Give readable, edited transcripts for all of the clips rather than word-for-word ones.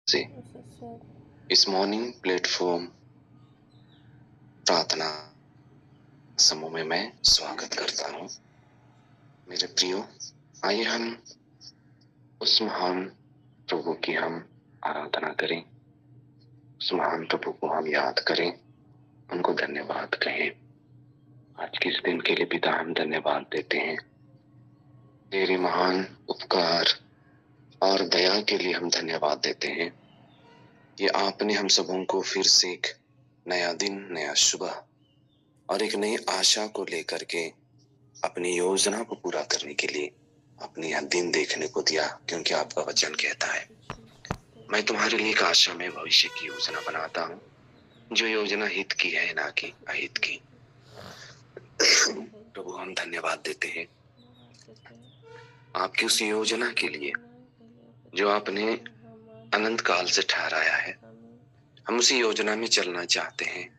से इस morning platform प्रार्थना समूह में मैं स्वागत करता हूँ। मेरे प्रियो, आइए हम उस महान प्रभु की हम आराधना करें, उस महान प्रभु को हम याद करें, उनको धन्यवाद कहें। आज के इस दिन के लिए पिता हम धन्यवाद देते हैं। तेरे महान उपकार और दया के लिए हम धन्यवाद देते हैं। ये आपने हम सबों को फिर से एक नया दिन, नया सुबह और एक नई आशा को लेकर के अपनी योजना को पूरा करने के लिए अपने यह दिन देखने को दिया, क्योंकि आपका वचन कहता है, मैं तुम्हारे लिए एक आशा में भविष्य की योजना बनाता हूँ, जो योजना हित की है, ना कि अहित की। प्रभु हम धन्यवाद देते हैं आपकी उस योजना के लिए जो आपने अनंत काल से ठहराया है। हम उसी योजना में चलना चाहते हैं।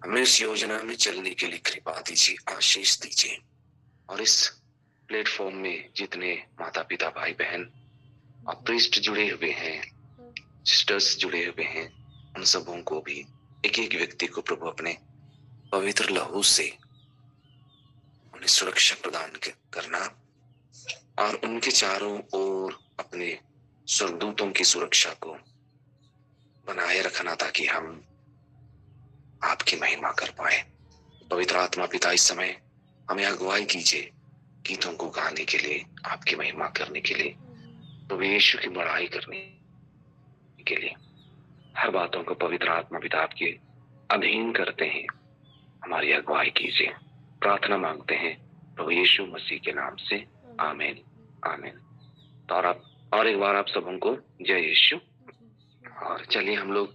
हमें इस योजना में चलने के लिए कृपा दीजिए, आशीष दीजिए। और इस प्लेटफॉर्म में जितने माता पिता, भाई बहन और प्रीस्ट जुड़े हुए हैं, सिस्टर्स जुड़े हुए हैं, उन सबों को भी, एक एक व्यक्ति को प्रभु अपने पवित्र लहू से उन्हें सुरक्षा प्रदान करना और उनके चारों ओर अपने स्वर्गदूतों की सुरक्षा को बनाए रखना, ताकि हम आपकी महिमा कर पाए। पवित्र आत्मा पिता, इस समय हमें अगुवाई कीजिए गीतों को गाने के लिए, आपकी महिमा करने के लिए, प्रभु यीशु की बड़ाई करने के लिए। हर बातों को पवित्र आत्मा पिता आपके अधीन करते हैं। हमारी अगुवाई कीजिए, प्रार्थना मांगते हैं प्रभु यीशु मसीह के नाम से, आमीन, आमीन। तो और एक बार आप सबों को जय यीशु। और चलिए हम लोग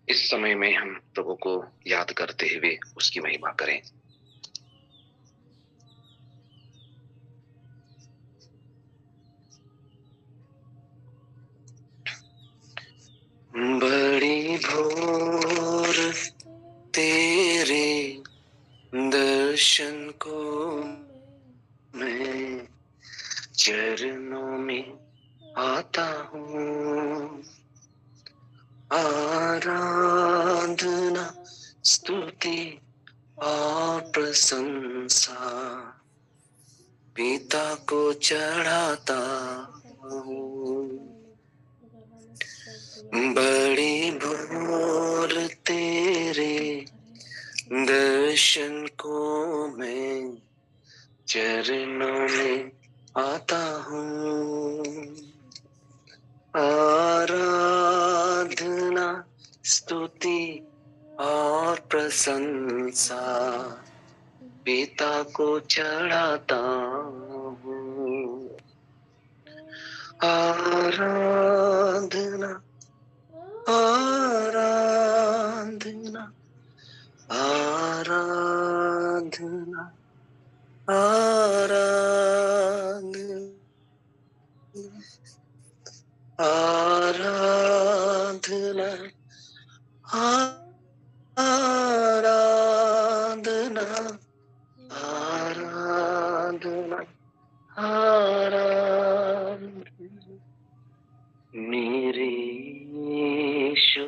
इस समय में हम प्रभु को याद करते हुए उसकी महिमा करें। बड़ी भोर तेरे दर्शन को मैं चरणों में आता हूँ। आराधना, स्तुति और प्रशंसा पिता को चढ़ाता हूँ। बड़ी भोर तेरे दर्शन को मैं चरणों में आता हूँ। आराधना, स्तुति और प्रशंसा पिता को चढ़ाता हूँ। आराधना, आराधना, आराधना, आराधना, आराधना, आराधना, आराधना, आराधना। मेरे यीशु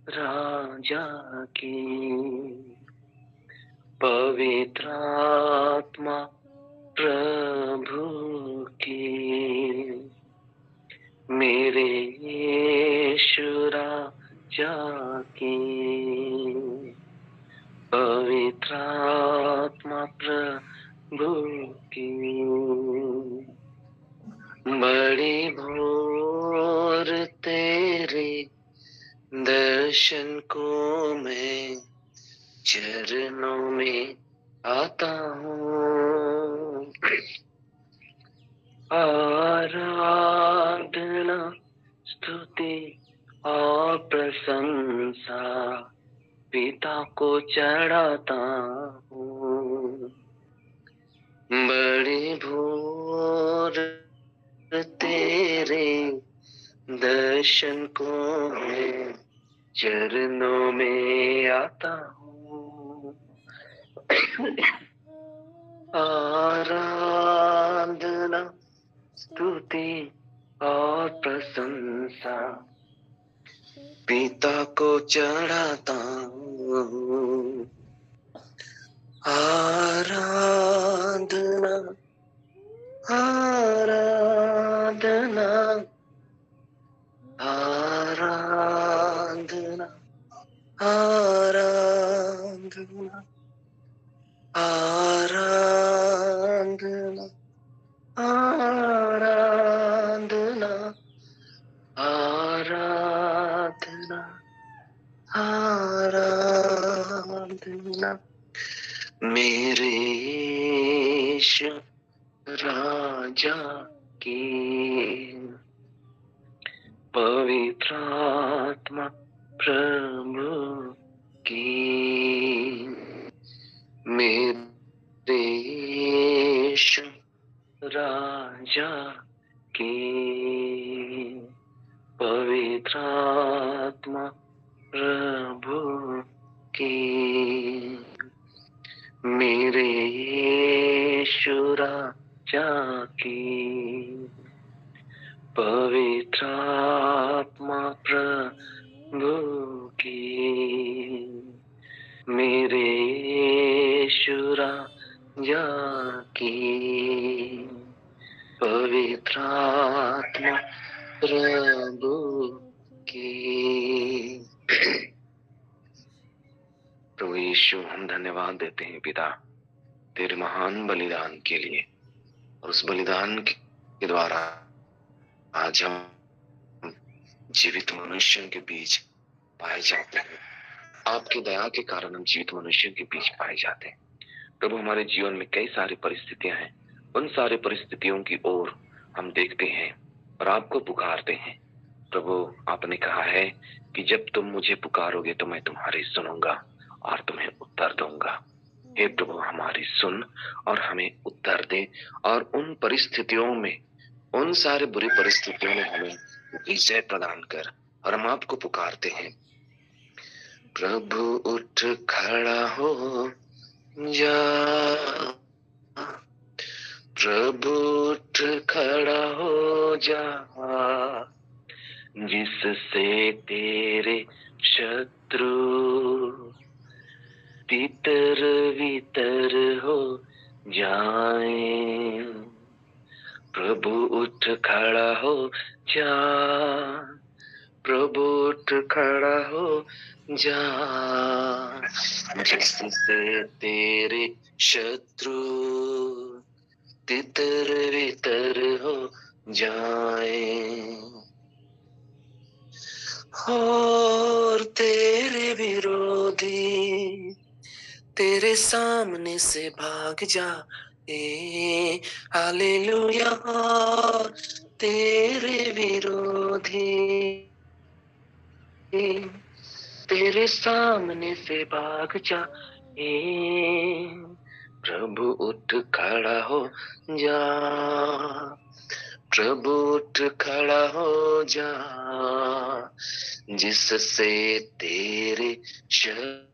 राजा की पवित्र आत्मा प्रभु की, मेरे यीशु राजा की पवित्र आत्मा प्रभु की। बड़ी भोर तेरे दर्शन को मैं चरणों में आता हूँ। आराधना, स्तुति और प्रशंसा पिता को चढ़ाता हूँ। बड़ी भोर तेरे दर्शन को मैं चरणों में आता हूँ। आराधना, स्तुति और प्रशंसा पिता को चढ़ाता हूँ। आराधना आराधना आराधना आराधना आराधना आराधना आराधना आराधना मेरे यीशु राजा की पवित्र आत्मा प्रभु की मेरे यीशु राजा की पवित्र आत्मा प्रभु की मेरे यीशु राजा की पवित्र आत्मा प्रभु की मेरे यीशु राजा की पवित्र आत्मा प्रभु की। प्रभु यीशु, हम धन्यवाद देते हैं पिता तेरे महान बलिदान के लिए, और उस बलिदान के द्वारा आज हम जीवित मनुष्यों के बीच पाए जाते हैं। आपकी दया के कारण हम जीवित मनुष्यों के बीच पाए जाते हैं। प्रभु, हमारे जीवन में कई सारी परिस्थितियां हैं, उन सारी परिस्थितियों की ओर हम देखते हैं और आपको पुकारते हैं। प्रभु, आपने कहा है कि जब तुम मुझे पुकारोगे तो मैं तुम्हारी सुनूंगा और तुम्हें उत्तर दूंगा। हे प्रभु, हमारी सुन और हमें उत्तर दे, और उन परिस्थितियों में, उन सारे बुरी परिस्थितियों में हमें विजय प्रदान कर। और हम आपको पुकारते हैं, प्रभु उठ खड़ा हो जा, प्रभु उठ खड़ा हो जा, जिससे तेरे शत्रु तितर वितर हो जाए। प्रभु उठ खड़ा हो जा, प्रभु उठ खड़ा हो जा, जिससे तेरे शत्रु तितर वितर हो जाए, और तेरे विरोधी तेरे सामने से भाग जाए। हालेलुया। तेरे विरोधी तेरे सामने से भाग जाए। प्रभु उठ खड़ा हो जा, प्रभु उठ खड़ा हो जा, जिससे तेरे शत्रु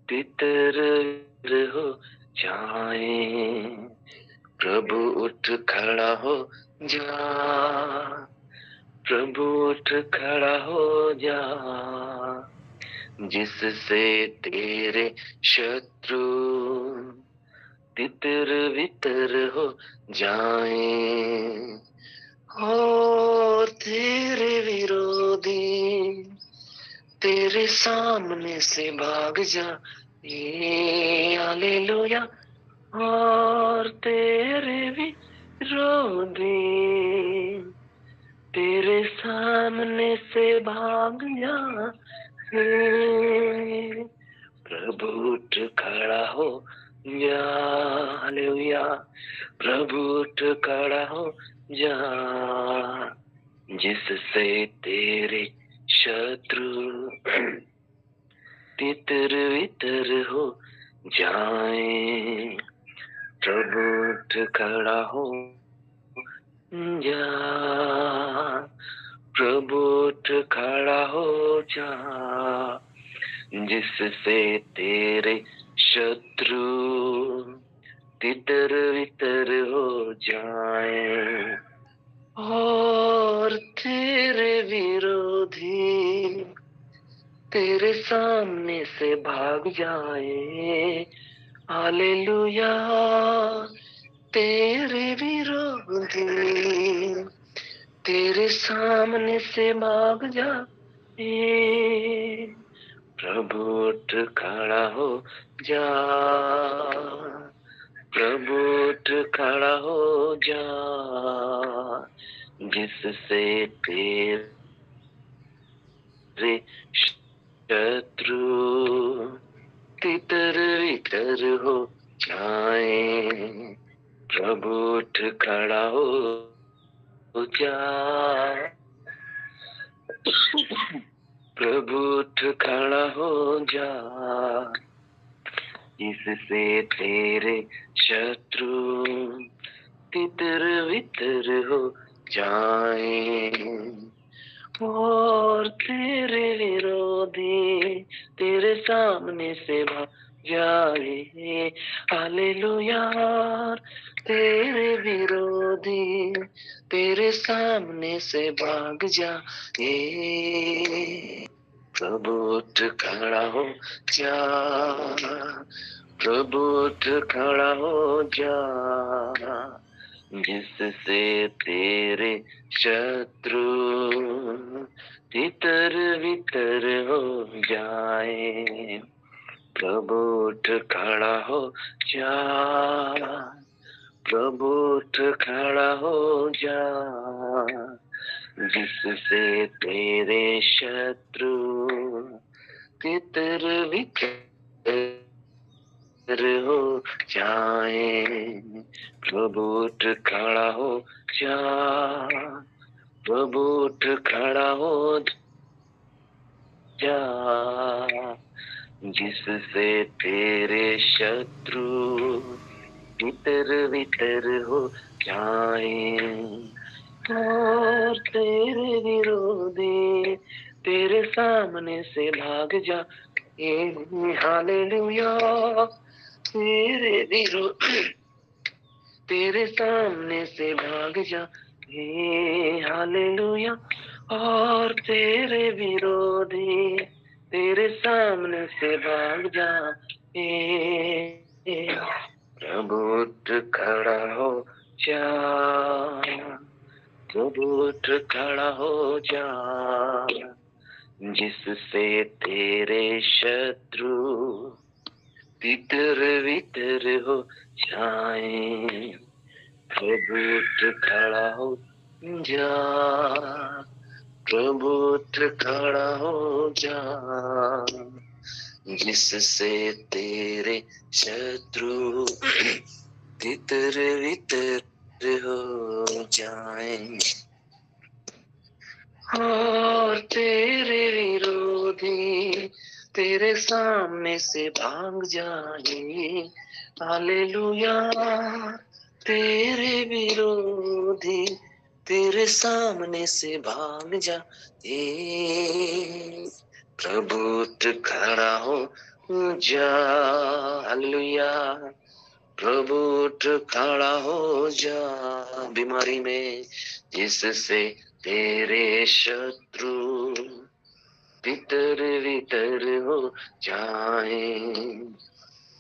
तितर हो जाए। प्रभु उठ खड़ा हो जा, प्रभु उठ खड़ा हो जा, जिससे तेरे शत्रु तितर वितर हो जाए, और तेरे विरोधी तेरे सामने से भाग जाए। हालेलुया। और तेरे विरोधी तेरे सामने से भाग जाए। प्रभु उठ खड़ा हो जा, हालेलुया। प्रभु उठ खड़ा हो जा, जिससे तेरे शत्रु तितर वितर हो जाए। प्रभु उठ खड़ा हो जा, प्रभु उठ खड़ा हो जा, जिससे तेरे शत्रु तितर वितर हो जाए और तेरे विरोधी तेरे सामने से भाग जाए। हालेलुया। तेरे विरोधी तेरे सामने से भाग जाए। प्रभु उठ खड़ा हो जा, प्रभु उठ खड़ा हो जा, जिससे तेरे शत्रु तितर वितर हो जाए। प्रभु उठ खड़ा हो जा, प्रभु उठ खड़ा हो जा, इससे तेरे शत्रु तितर वितर हो जाए और तेरे विरोधी तेरे सामने से भाग जाए। हालेलुया। तेरे विरोधी तेरे सामने से भाग जाए। प्रभु उठ खड़ा हो जा, प्रभु उठ खड़ा हो जा, जिससे तेरे शत्रु तितर वितर हो जाए। प्रभु उठ खड़ा हो जा, प्रभु उठ खड़ा हो जा, जिससे तेरे शत्रु तितर वितर हो जाए। प्रभु उठ खड़ा हो जा, प्रभु उठ खड़ा हो जा, जिससे तेरे शत्रु तितर वितर हो जाए और तेरे विरोधी तेरे सामने से भाग जा। हालेलुया। तेरे विरोधी तेरे सामने से भाग जा। हालेलुया। और तेरे विरोधी तेरे सामने से भाग जा। प्रभु उठ खड़ा हो जा, प्रभु उठ खड़ा हो जा, जिससे तेरे शत्रु तितर वितर हो जाए। प्रभु उठ खड़ा हो जा, प्रभु उठ खड़ा हो जा, जिससे तेरे शत्रु तितर वितर हो जाए और तेरे विरोधी तेरे सामने से भाग जाए। हालेलुया। तेरे विरोधी तेरे सामने से भाग जाए। प्रभु उठ खड़ा हो जा। हालेलुया। प्रभु उठ खड़ा हो जा, बीमारी में जिससे तेरे शत्रु तितर वितर हो जाए।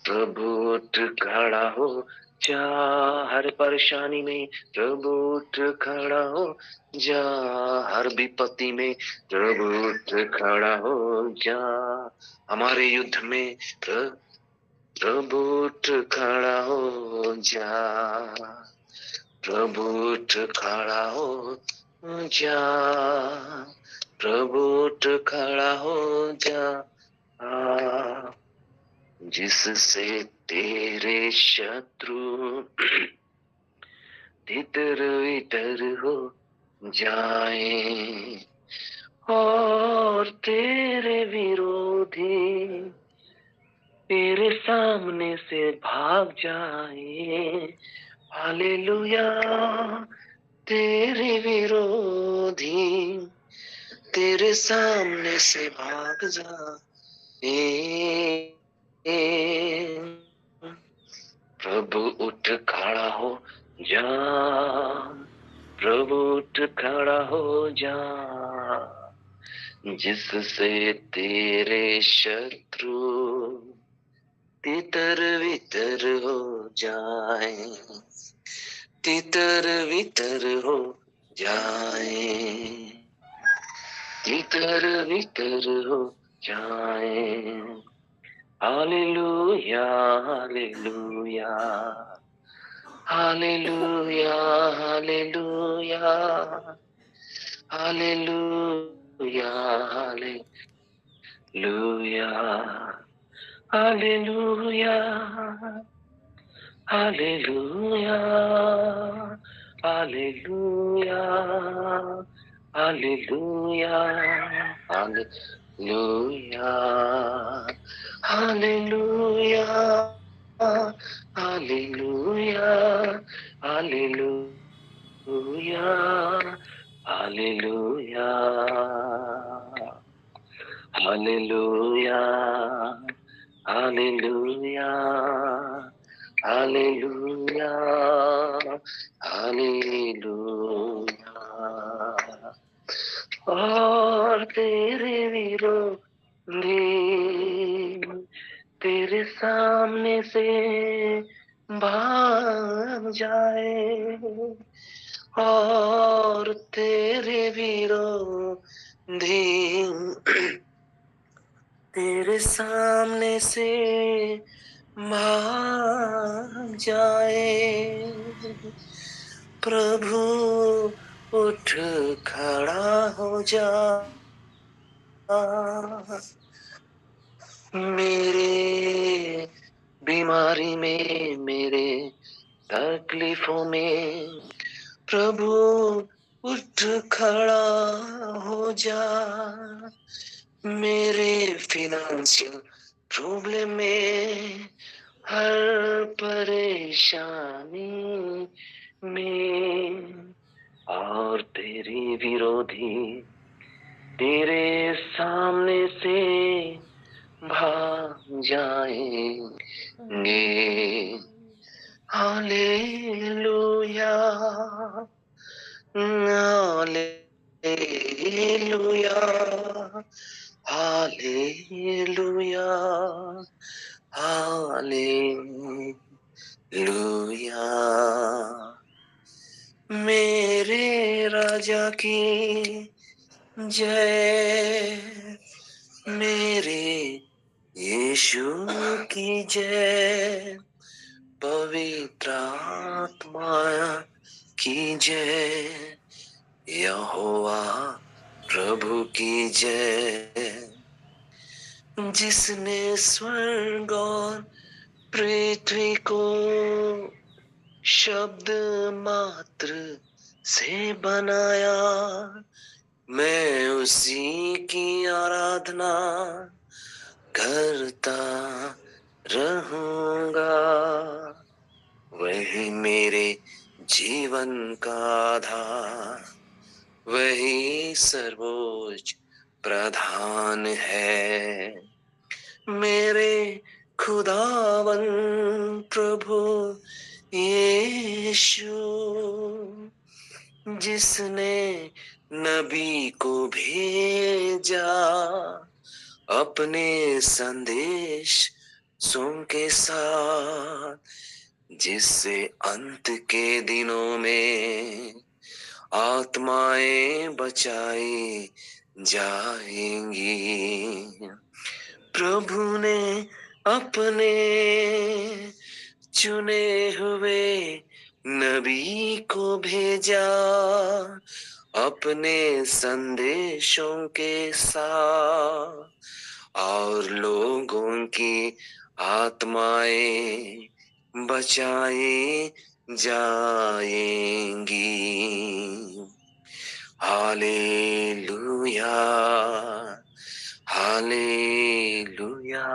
प्रभु उठ खड़ा हो जा, हर परेशानी में प्रभु उठ खड़ा हो जा, हर विपत्ति में प्रभु उठ खड़ा हो जा, हमारे युद्ध में प्रभु उठ खड़ा हो जा, प्रभु उठ खड़ा हो जा, प्रभु उठ खड़ा हो जा, जिससे तेरे शत्रु तितर वितर हो जाए और तेरे विरोधी तेरे सामने से भाग जाए। हालेलुया। तेरे विरोधी तेरे सामने से भाग जाए। प्रभु उठ खड़ा हो जा, प्रभु उठ खड़ा हो जा, जिससे तेरे शत्रु तितर वितर हो जाए, तितर वितर हो जाए, तितर वितर हो जाए। Hallelujah hallelujah hallelujah hallelujah hallelujah hallelujah hallelujah hallelujah hallelujah hallelujah hallelujah hallelujah hallelujah hallelujah hallelujah hallelujah hallelujah hallelujah hallelujah. और तेरे विरोधी तेरे सामने से भाग जाए, और तेरे विरोधी तेरे सामने से भाग जाए। प्रभु उठ खड़ा हो जा, मेरे बीमारी में, मेरे तकलीफों में प्रभु उठ खड़ा हो जा, मेरे फिनेंशियल प्रॉब्लम में, हर परेशानी में, और तेरी विरोधी तेरे सामने से भाग जाएंगे। Hallelujah hallelujah hallelujah hallelujah. मेरे राजा की जय, मेरे यीशु की जय, पवित्र आत्मा की जय, यहोवा प्रभु की जय, जिसने स्वर्ग और पृथ्वी को शब्द मात्र से बनाया, मैं उसी की आराधना करता रहूंगा। वही मेरे जीवन का आधार, वही सर्वोच्च प्रधान है। मेरे खुदावन प्रभु यीशु, जिसने नबी को भेजा अपने संदेश के साथ, जिससे अंत के दिनों में आत्माएं बचाई जाएंगी। प्रभु ने अपने चुने हुए नबी को भेजा अपने संदेशों के साथ, और लोगों की आत्माएं बचाई जाएंगी। Hallelujah hallelujah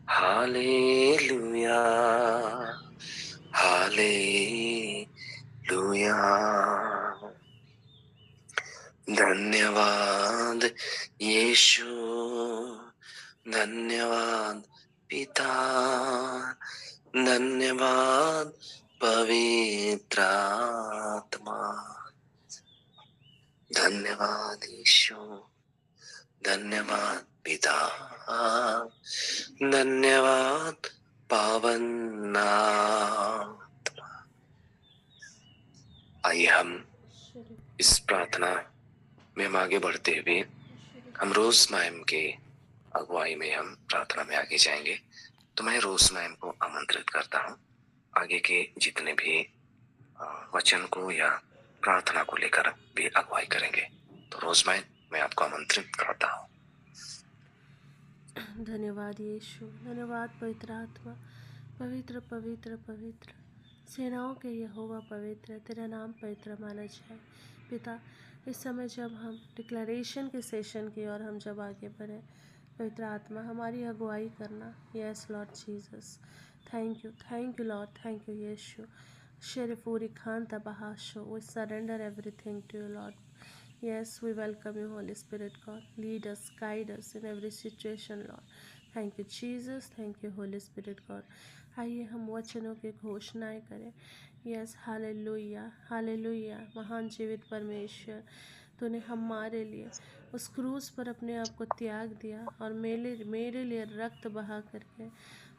hallelujah hallelujah. धन्यवाद यीशु, धन्यवाद पिता, धन्यवाद पवित्र आत्मा, धन्यवाद यीशु, धन्यवाद पिता, धन्यवाद पावन आत्मा। आइए हम इस प्रार्थना में हम आगे बढ़ते हुए हम रोज मैम के अगुवाई में हम प्रार्थना में आगे जाएंगे। तो मैं रोज मैम को आमंत्रित करता हूँ आगे के जितने भी वचन को या प्रार्थना को लेकर भी अगुवाई करेंगे। तो रोज मैम, मैं आपको आमंत्रित करता हूँ। धन्यवाद यीशु, धन्यवाद पवित्र आत्मा। पवित्र पवित्र पवित्र सेनाओं के यहोवा पवित्र है, तेरा नाम पवित्र माना जाए। पिता, इस समय जब हम डिक्लेरेशन के सेशन की और हम जब आगे बढ़े, पवित्र आत्मा हमारी अगुवाई करना। Yes Lord Jesus, thank you Lord, thank you Yeshu. शरीफूरी खान तबाहाशो, we surrender everything to you Lord. Yes, we welcome you, Holy Spirit God. Lead us, guide us in every situation, Lord. Thank you, Jesus. Thank you, Holy Spirit God. आइए हम वचनों की घोषणाएं करें। Yes, hallelujah, hallelujah. महान जीवित परमेश्वर, तूने हमारे लिए उस क्रूस पर अपने आप को त्याग दिया और मेरे लिए रक्त बहा करके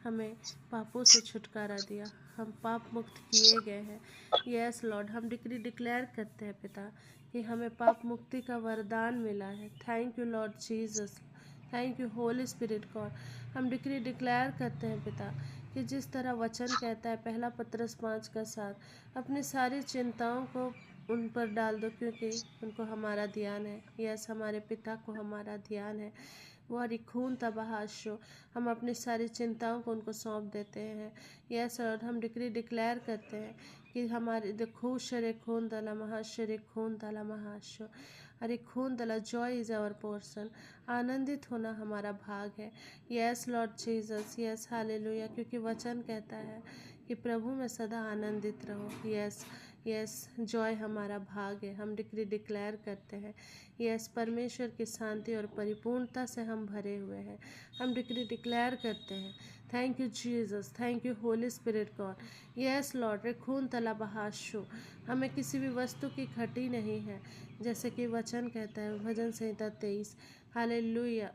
हमें पापों से छुटकारा दिया। हम पाप मुक्त किए गए हैं। यस लॉर्ड, हम डिक्लेयर करते हैं पिता कि हमें पाप मुक्ति का वरदान मिला है। Thank you Lord Jesus, thank you Holy Spirit God. हम डिक्लेयर करते हैं पिता कि जिस तरह वचन कहता है 1 पतरस 5:7, अपनी सारी चिंताओं को उन पर डाल दो क्योंकि उनको हमारा ध्यान है। यस, हमारे पिता को हमारा ध्यान है। वो रिखून तबाहाशो, हम अपनी सारी चिंताओं को उनको सौंप देते हैं। यस और हम डिक्लेयर करते हैं कि हमारे देखो शरे खून दला महाशरे खून दला महाशो, अरे खून दला, जॉय इज़ आवर पोर्सन। आनंदित होना हमारा भाग है। Yes Lord Jesus, yes hallelujah, क्योंकि वचन कहता है कि प्रभु में सदा आनंदित रहो। यस यस, जॉय हमारा भाग है। हम डिक्लेयर करते हैं यस, परमेश्वर की शांति और परिपूर्णता से हम भरे हुए हैं। हम डिक्लेयर करते हैं thank you Jesus, thank you Holy Spirit God. Yes Lord, रेखून तला बहाशो, हमें किसी भी वस्तु की घटी नहीं है, जैसे कि वचन कहता है भजन संहिता 23। हालेलुया।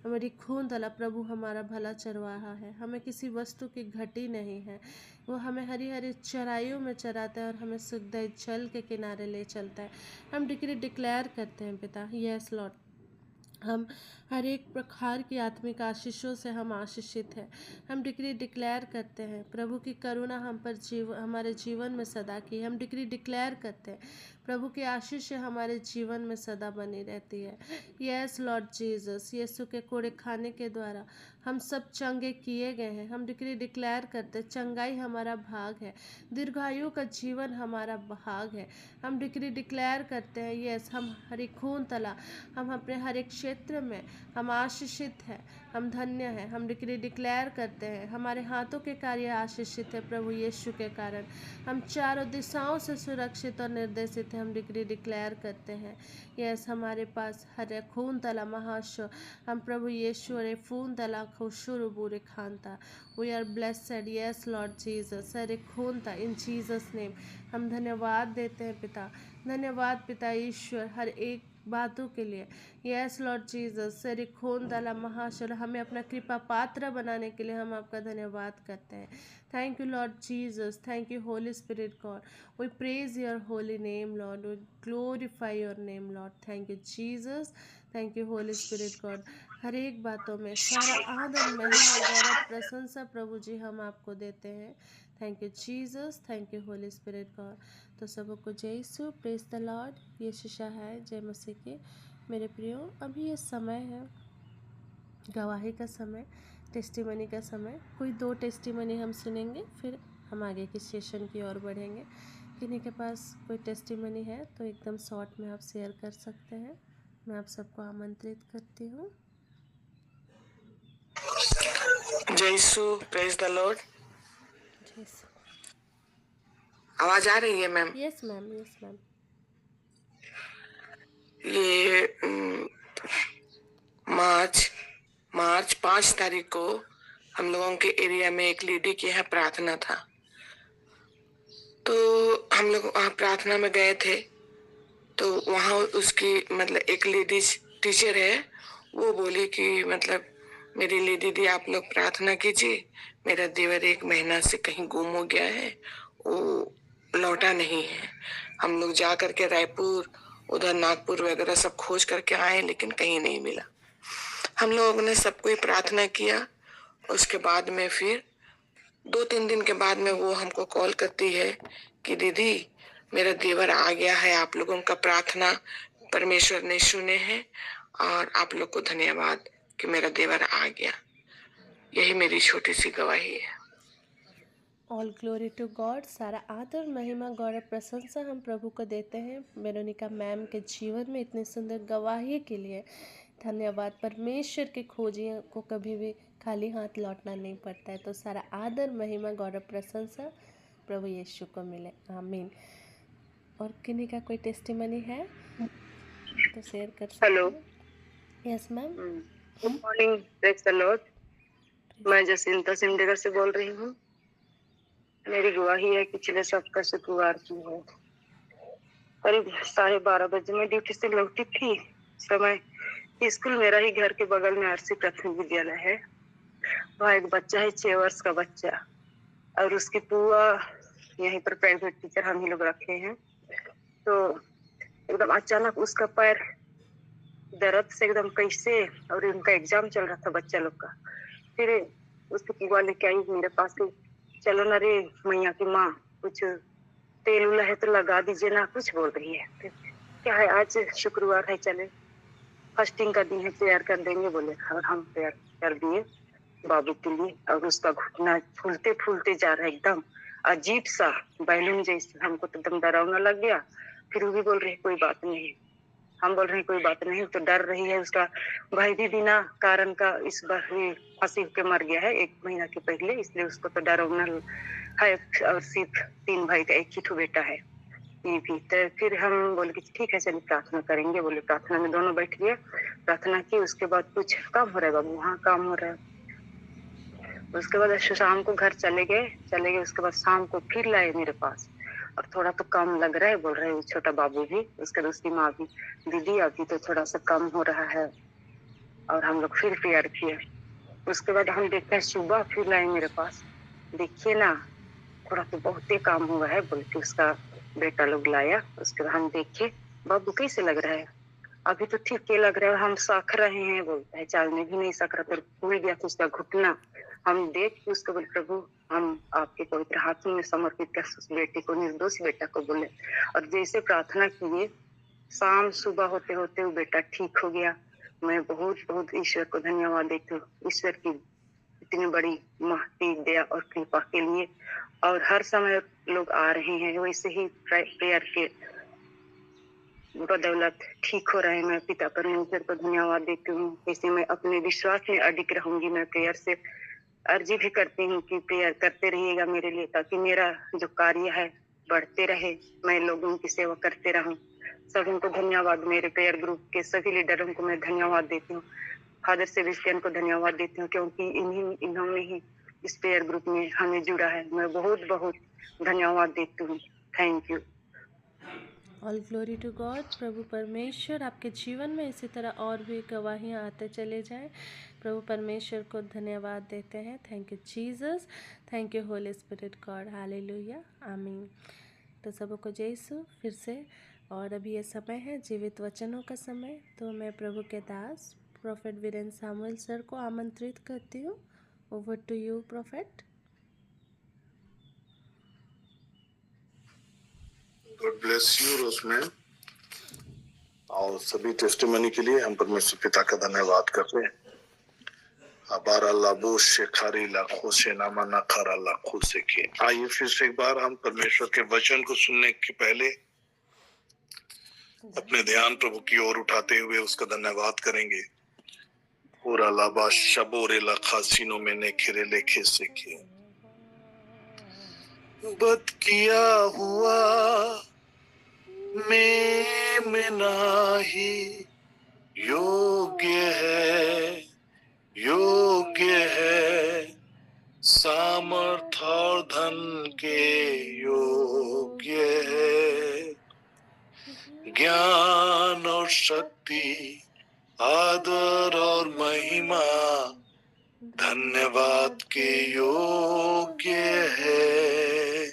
हमारी खून तला, प्रभु हमारा भला चरवाहा है, हमें किसी वस्तु की घटी नहीं है। वो हमें हरी हरी चराइयों में चराता है और हमें शुद्ध जल के किनारे ले चलता है। हम डिक्लेयर करते हैं पिता, यस लॉर्ड, हम हर एक प्रकार की आत्मिक आशीषों से हम आशीषित हैं। हम डिक्लेयर करते हैं प्रभु की करुणा हम पर हमारे जीवन में सदा की। हम डिक्लेयर करते हैं प्रभु की आशीष हमारे जीवन में सदा बनी रहती है। यस लॉर्ड जीसस, यीशु के कोड़े खाने के द्वारा हम सब चंगे किए गए हैं। हम डिक्लेयर करते हैं चंगाई हमारा भाग है, दीर्घायु का जीवन हमारा भाग है। हम डिक्लेयर करते हैं यस, हम हर एक खून तला, हम अपने हर एक क्षेत्र में हम आशीषित हैं, हम धन्य हैं। हम डिक्लेयर करते हैं हमारे हाथों के कार्य आशीषित है प्रभु यीशु के कारण। हम चारों दिशाओं से सुरक्षित और निर्देशित हैं। हम डिक्लेयर करते हैं यस, हमारे पास हर खून तला महाशो, हम प्रभु यीशु अरे खून तला खुशुर बुरे खानता, we are blessed. Yes Lord Jesus, अरे खून था इन जीसस नेम। हम धन्यवाद देते हैं पिता, धन्यवाद पिता ईश्वर हर एक बातों के लिए। यस लॉर्ड जीसस, सरी खून दला महाशर, हमें अपना कृपा पात्र बनाने के लिए हम आपका धन्यवाद करते हैं। Thank you Lord Jesus, thank you Holy Spirit God, we praise your holy name Lord, we glorify your name Lord. Thank you Jesus, thank you Holy Spirit God. हर एक बातों में सारा आदर महिमा गौरव प्रशंसा प्रभु जी हम आपको देते हैं। Thank you Jesus, thank you Holy Spirit God. तो सबको जय यीशु, प्रेज द लॉर्ड। ये शिक्षा है जय मसीह के। मेरे प्रियो, अभी ये समय है गवाही का समय, टेस्टिमनी का समय। कोई 2 टेस्टिमनी हम सुनेंगे, फिर हम आगे की सेशन की ओर बढ़ेंगे। किन्हीं के पास कोई टेस्टिमनी है तो एकदम शॉर्ट में आप शेयर कर सकते हैं। मैं आप सबको आमंत्रित करती हूँ। जय यीशु, प्रेज द लॉर्ड। जय यीशु। आवाज आ रही है ma'am? Yes ma'am, yes ma'am. ये मार्च 5 तारीख को हम लोगों के एरिया में एक लेडी के यहाँ प्रार्थना था, तो हम लोग वहाँ प्रार्थना में गए थे। तो वहाँ उसकी मतलब एक लेडीज टीचर है, वो बोली कि मतलब मेरी लेडी दी आप लोग प्रार्थना कीजिए, मेरा देवर 1 महीना से कहीं गुम हो गया है, वो लौटा नहीं है। हम लोग जा करके रायपुर, उधर नागपुर वगैरह सब खोज करके आए, लेकिन कहीं नहीं मिला। हम लोगों ने सब कोई प्रार्थना किया। उसके बाद में फिर 2-3 दिन के बाद में वो हमको कॉल करती है कि दीदी मेरा देवर आ गया है, आप लोगों का प्रार्थना परमेश्वर ने सुने हैं और आप लोग को धन्यवाद कि मेरा देवर आ गया। यही मेरी छोटी सी गवाही है। All glory to God. सारा आदर महिमा गौरव प्रशंसा हम प्रभु को देते हैं वेरोनिका मैम के जीवन में इतनी सुंदर गवाही के लिए। धन्यवाद। परमेश्वर की खोजियों को कभी भी खाली हाथ लौटना नहीं पड़ता है। तो सारा आदर महिमा गौरव प्रशंसा प्रभु यीशु को मिले। आमीन। और किन्हीं का कोई टेस्टिमनी है तो शेयर कर सकते हेलो। हैं। Yes ma'am. Good morning, praise the Lord. मैं जसिंता सिमडेगा से बोल रही हूँ। मेरी गवाही है कि पिछले सप्ताह शुक्रवार की है, करीब 12:30 बजे मैं ड्यूटी से लौटी थी। समय स्कूल मेरा ही घर के बगल में आरसी प्राथमिक विद्यालय है। वहाँ एक बच्चा है, 6 वर्ष का बच्चा, और उसकी बुआ यहीं पर प्राइवेट टीचर हम ही लोग रखे हैं। तो एकदम अचानक उसका पैर दर्द से एकदम कैसे, और उनका एग्जाम चल रहा था बच्चा लोग का। फिर उसकी बुआ लेके आई मेरे पास कि चलो ना रे मैया की माँ, कुछ तेल उला है तो लगा दीजिए ना, कुछ बोल रही है। फिर क्या है, आज शुक्रवार है, चले फास्टिंग का दिन है, प्रेयर कर देंगे बोले। और हम प्रेयर कर दिए बाबू के लिए। और उसका घुटना फूलते फूलते जा रहा है, एकदम अजीब सा बैलून जैसे। हमको तो एकदम डरावना लग गया। फिर वो भी बोल रही है कोई बात नहीं, हम बोल रहे हैं कोई बात नहीं। तो डर रही है। उसका भाई भी बिना कारण का इस बार फांसी होके मर गया है 1 महीना के पहले, इसलिए उसको तो डरावना है। और सिर्फ 3 भाई का 1 ही ठो बेटा है ये भी। तो फिर हम बोले कि ठीक है चलिए प्रार्थना करेंगे बोले। प्रार्थना में दोनों बैठ गए, प्रार्थना की। उसके बाद कुछ काम हो रहा है बाबू, वहाँ काम हो रहा है। उसके बाद शाम को घर चले गए। उसके बाद शाम को फिर लाए मेरे पास, और थोड़ा तो कम लग रहा है बोल रहे हैं छोटा बाबू भी, उसके दूसरी माँ भी, दीदी अभी तो थोड़ा सा कम हो रहा है। और हम लोग फिर प्रेयर किए। उसके बाद हम देखते हैं सुबह फिर लाए मेरे पास, देखिए ना थोड़ा तो बहुत ही काम हुआ है बोल के उसका बेटा लोग लाया। उसके बाद हम देखे बाबू कैसे लग रहा है, अभी तो ठीक ही लग रहा है, हम सक रहे हैं बोलता है, चलने भी नहीं सक रहा, फिर फूल गया तो उसका घुटना। हम देख के उसको बोले प्रभु हम आपके पवित्र हाथों में समर्पित कर उस बेटे को, निर्दोष बेटा को बोले। और जैसे प्रार्थना किए, शाम सुबह होते होते वो बेटा ठीक हो गया। मैं बहुत बहुत ईश्वर को धन्यवाद देती हूँ, ईश्वर की इतनी बड़ी महती दया और कृपा के लिए। और हर समय लोग आ रहे हैं वैसे ही प्रेयर के बदौलत ठीक हो रहे हैं। मैं पिता परमेश्वर को धन्यवाद देती हूँ। ऐसे मैं अपने विश्वास में अडिग रहूंगी। मैं प्रेयर से अर्जी भी करती हूँ कि प्रेयर करते रहिएगा मेरे लिए, ताकि मेरा जो कार्य है बढ़ते रहे, मैं लोगों की सेवा करते रहूं। सबों को धन्यवाद। मेरे प्रेयर ग्रुप के सभी लीडरों को मैं धन्यवाद देती हूँ। फादर सेबेस्टियन को धन्यवाद देती हूँ, क्योंकि इन्होंने ही इस प्रेयर ग्रुप में हमें जुड़ा है। मैं बहुत बहुत धन्यवाद देती हूँ। Thank you. All glory to God. प्रभु परमेश्वर आपके जीवन में इसी तरह और भी गवाहियाँ आते चले जाएं। प्रभु परमेश्वर को धन्यवाद देते हैं। Thank you Jesus, thank you Holy Spirit God, hallelujah, आमीन। तो सबको जय यीशु फिर से। और अभी ये समय है जीवित वचनों का समय। तो मैं प्रभु के दास प्रोफेट वीरेंद्र सामुएल सर को आमंत्रित करती हूँ। Over to you prophet. God bless you रोजमैन। और सभी टेस्टिमनी के लिए हम परमेश्वर पिता का धन्यवाद करते हैं। अबारा लाबो शेखारी लाखों से नामा ना खारा लाखों से के। आइए फिर से एक बार हम परमेश्वर के वचन को सुनने के पहले अपने ध्यान प्रभु की ओर उठाते हुए उसका धन्यवाद करेंगे। पूरा लाबा शबोरे लाखासीनो में ने खिरे लेखे से के। बद किया हुआ में नाही योग्य है के योग्य है। ज्ञान और शक्ति, आदर और महिमा धन्यवाद के योग्य है।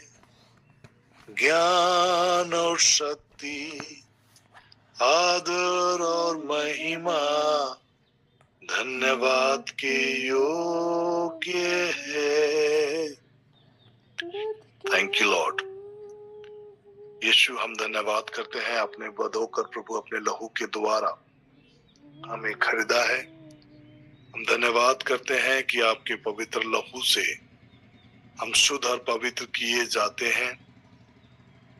ज्ञान और शक्ति, आदर और महिमा धन्यवाद के योग्य है। Thank you Lord. यीशु, हम धन्यवाद करते हैं अपने वध होकर प्रभु अपने लहू के द्वारा हमें खरीदा है। हम धन्यवाद करते हैं कि आपके पवित्र लहू से हम शुद्ध और पवित्र किए जाते हैं।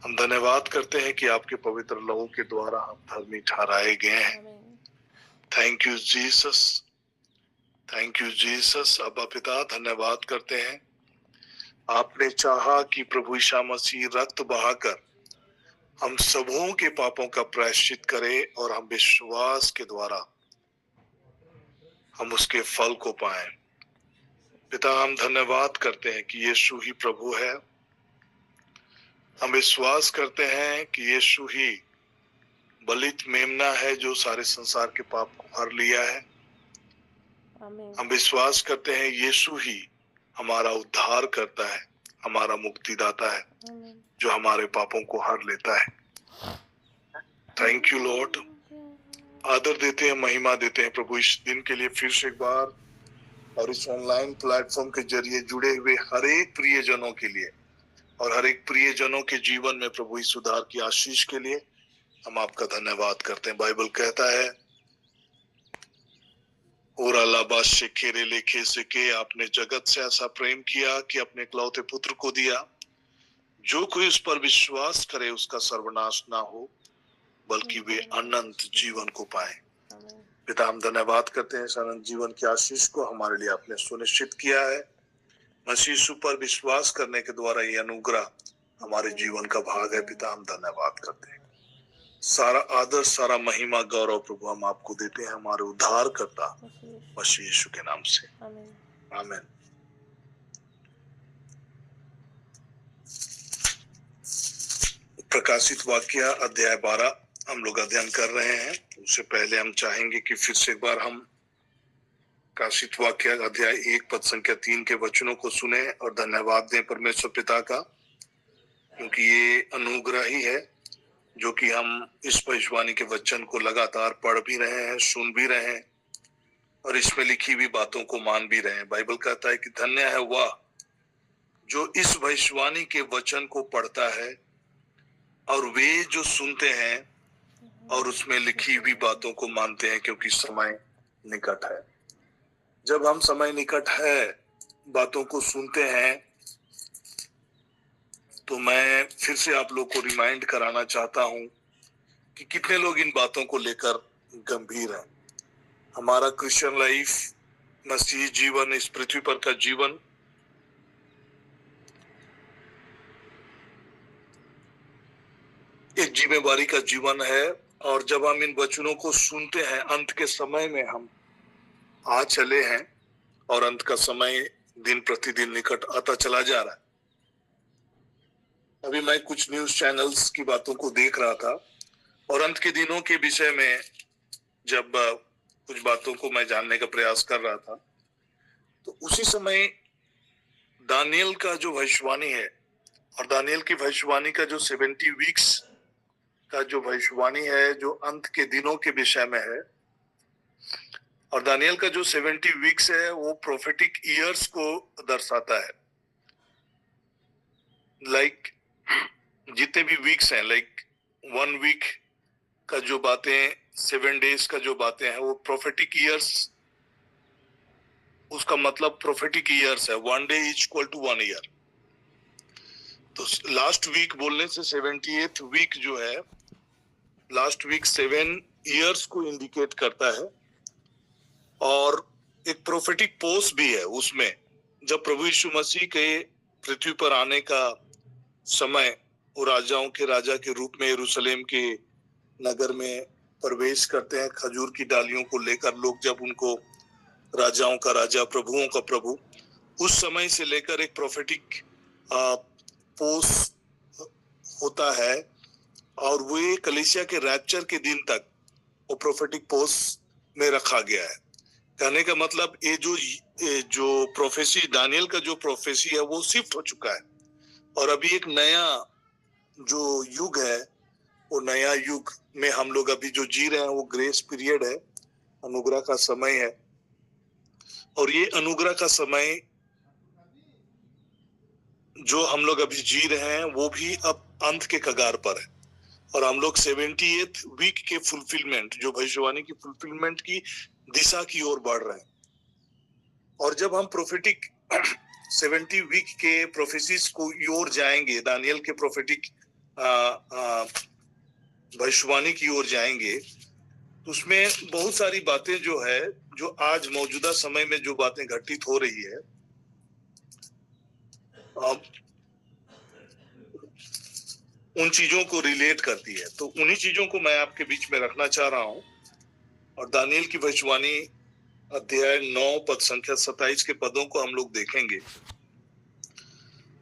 हम धन्यवाद करते हैं कि आपके पवित्र लहू के द्वारा हम धर्मी ठहराए गए हैं। Thank you Jesus, thank you Jesus. अब्बा पिता, धन्यवाद करते हैं आपने चाहा कि प्रभु यीशु मसीह रक्त बहाकर हम सबों के पापों का प्रायश्चित करे और हम विश्वास के द्वारा हम उसके फल को पाएं। पिता, हम धन्यवाद करते हैं कि यीशु ही प्रभु है। हम विश्वास करते हैं कि यीशु ही बलित मेमना है जो सारे संसार के पाप को हर लिया है। हम विश्वास करते हैं यीशु ही हमारा उद्धार करता है, हमारा मुक्तिदाता है, जो हमारे पापों को हर लेता है। Thank you Lord. आदर देते हैं, महिमा देते हैं प्रभु इस दिन के लिए फिर से एक बार, और इस ऑनलाइन प्लेटफॉर्म के जरिए जुड़े हुए हर एक प्रियजनों के लिए और हर एक प्रियजनों के जीवन में प्रभु इस सुधार की आशीष के लिए हम आपका धन्यवाद करते हैं। बाइबल कहता है, और अलाबा शेखेरे लेखे से के आपने जगत से ऐसा प्रेम किया कि अपने इकलौते पुत्र को दिया, जो कोई उस पर विश्वास करे उसका सर्वनाश ना हो बल्कि वे अनंत जीवन को पाए। पिता, हम धन्यवाद करते हैं इस अनंत जीवन की आशीष को हमारे लिए आपने सुनिश्चित किया है। मसीह यीशु पर विश्वास करने के द्वारा ये अनुग्रह हमारे जीवन का भाग है। पिता, हम धन्यवाद करते हैं। सारा आदर, सारा महिमा, गौरव प्रभु हम आपको देते हैं, हमारे उद्धार करता मसीह यीशु के नाम से, आमीन। प्रकाशित वाक्य अध्याय 12 हम लोग अध्ययन कर रहे हैं। उससे पहले हम चाहेंगे कि फिर से एक बार हम प्रकाशित वाक्य अध्याय 1 पद संख्या 3 के वचनों को सुने और धन्यवाद दें परमेश्वर पिता का, क्योंकि ये अनुग्रह ही है जो कि हम इस भविष्यवाणी के वचन को लगातार पढ़ भी रहे हैं, सुन भी रहे हैं और इसमें लिखी हुई बातों को मान भी रहे हैं। बाइबल कहता है कि धन्य है वह जो इस भविष्यवाणी के वचन को पढ़ता है और वे जो सुनते हैं और उसमें लिखी हुई बातों को मानते हैं, क्योंकि समय निकट है। जब हम समय निकट है बातों को सुनते हैं, तो मैं फिर से आप लोग को रिमाइंड कराना चाहता हूं कि कितने लोग इन बातों को लेकर गंभीर हैं। हमारा क्रिश्चियन लाइफ, मसीही जीवन, इस पृथ्वी पर का जीवन एक जिम्मेवारी का जीवन है, और जब हम इन वचनों को सुनते हैं, अंत के समय में हम आ चले हैं और अंत का समय दिन प्रतिदिन निकट आता चला जा रहा है। अभी मैं कुछ न्यूज चैनल्स की बातों को देख रहा था और अंत के दिनों के विषय में जब कुछ बातों को मैं जानने का प्रयास कर रहा था, तो उसी समय दानियल का जो भविष्यवाणी है और दानियल की भविष्यवाणी का जो 70 वीक्स का जो भविष्यवाणी है, जो अंत के दिनों के विषय में है, और दानियल का जो 70 वीक्स है वो प्रोफेटिक ईयर्स को दर्शाता है। लाइक जितने भी वीक्स हैं, लाइक 1 वीक का जो बातें, 7 डेज का जो बातें हैं, वो प्रोफेटिक ईयर्स, उसका मतलब प्रोफेटिक ईयर्स है। 1 day is equal to 1 year. तो लास्ट वीक बोलने से 78th वीक जो है, लास्ट वीक 7 ईयर्स को इंडिकेट करता है। और एक प्रोफेटिक पोस्ट भी है उसमें, जब प्रभु यीशु मसीह के पृथ्वी पर आने का समय, वो राजाओं के राजा के रूप में यरूशलेम के नगर में प्रवेश करते हैं। खजूर की डालियों को लेकर लोग जब उनको राजाओं का राजा, प्रभुओं का प्रभु, उस समय से लेकर एक प्रोफेटिक पोस होता है और वो कलीसिया के रैप्चर के दिन तक वो प्रोफेटिक पोस में रखा गया है। कहने का मतलब ये जो प्रोफेसी दानियल का जो प्रोफेसी है वो शिफ्ट हो चुका है और अभी एक नया जो युग है, वो नया युग में हम लोग अभी जो जी रहे हैं वो ग्रेस पीरियड है, अनुग्रह का समय है। और ये अनुग्रह का समय जो हम लोग अभी जी रहे हैं वो भी अब अंत के कगार पर है और हम लोग 70th वीक के फुलफिलमेंट, जो भविष्यवाणी की फुलफिलमेंट की दिशा की ओर बढ़ रहे हैं। और जब हम प्रोफेटिक 70 वीक के प्रोफेसीज को ओर जाएंगे, दानियल के प्रोफेटिक भविष्यवाणी की ओर जाएंगे, तो उसमें बहुत सारी बातें जो है, जो आज मौजूदा समय में जो बातें घटित हो रही है, उन चीजों को रिलेट करती है। तो उन्हीं चीजों को मैं आपके बीच में रखना चाह रहा हूं। और दानियल की भविष्यवाणी अध्याय 9 पद संख्या 27 के पदों को हम लोग देखेंगे।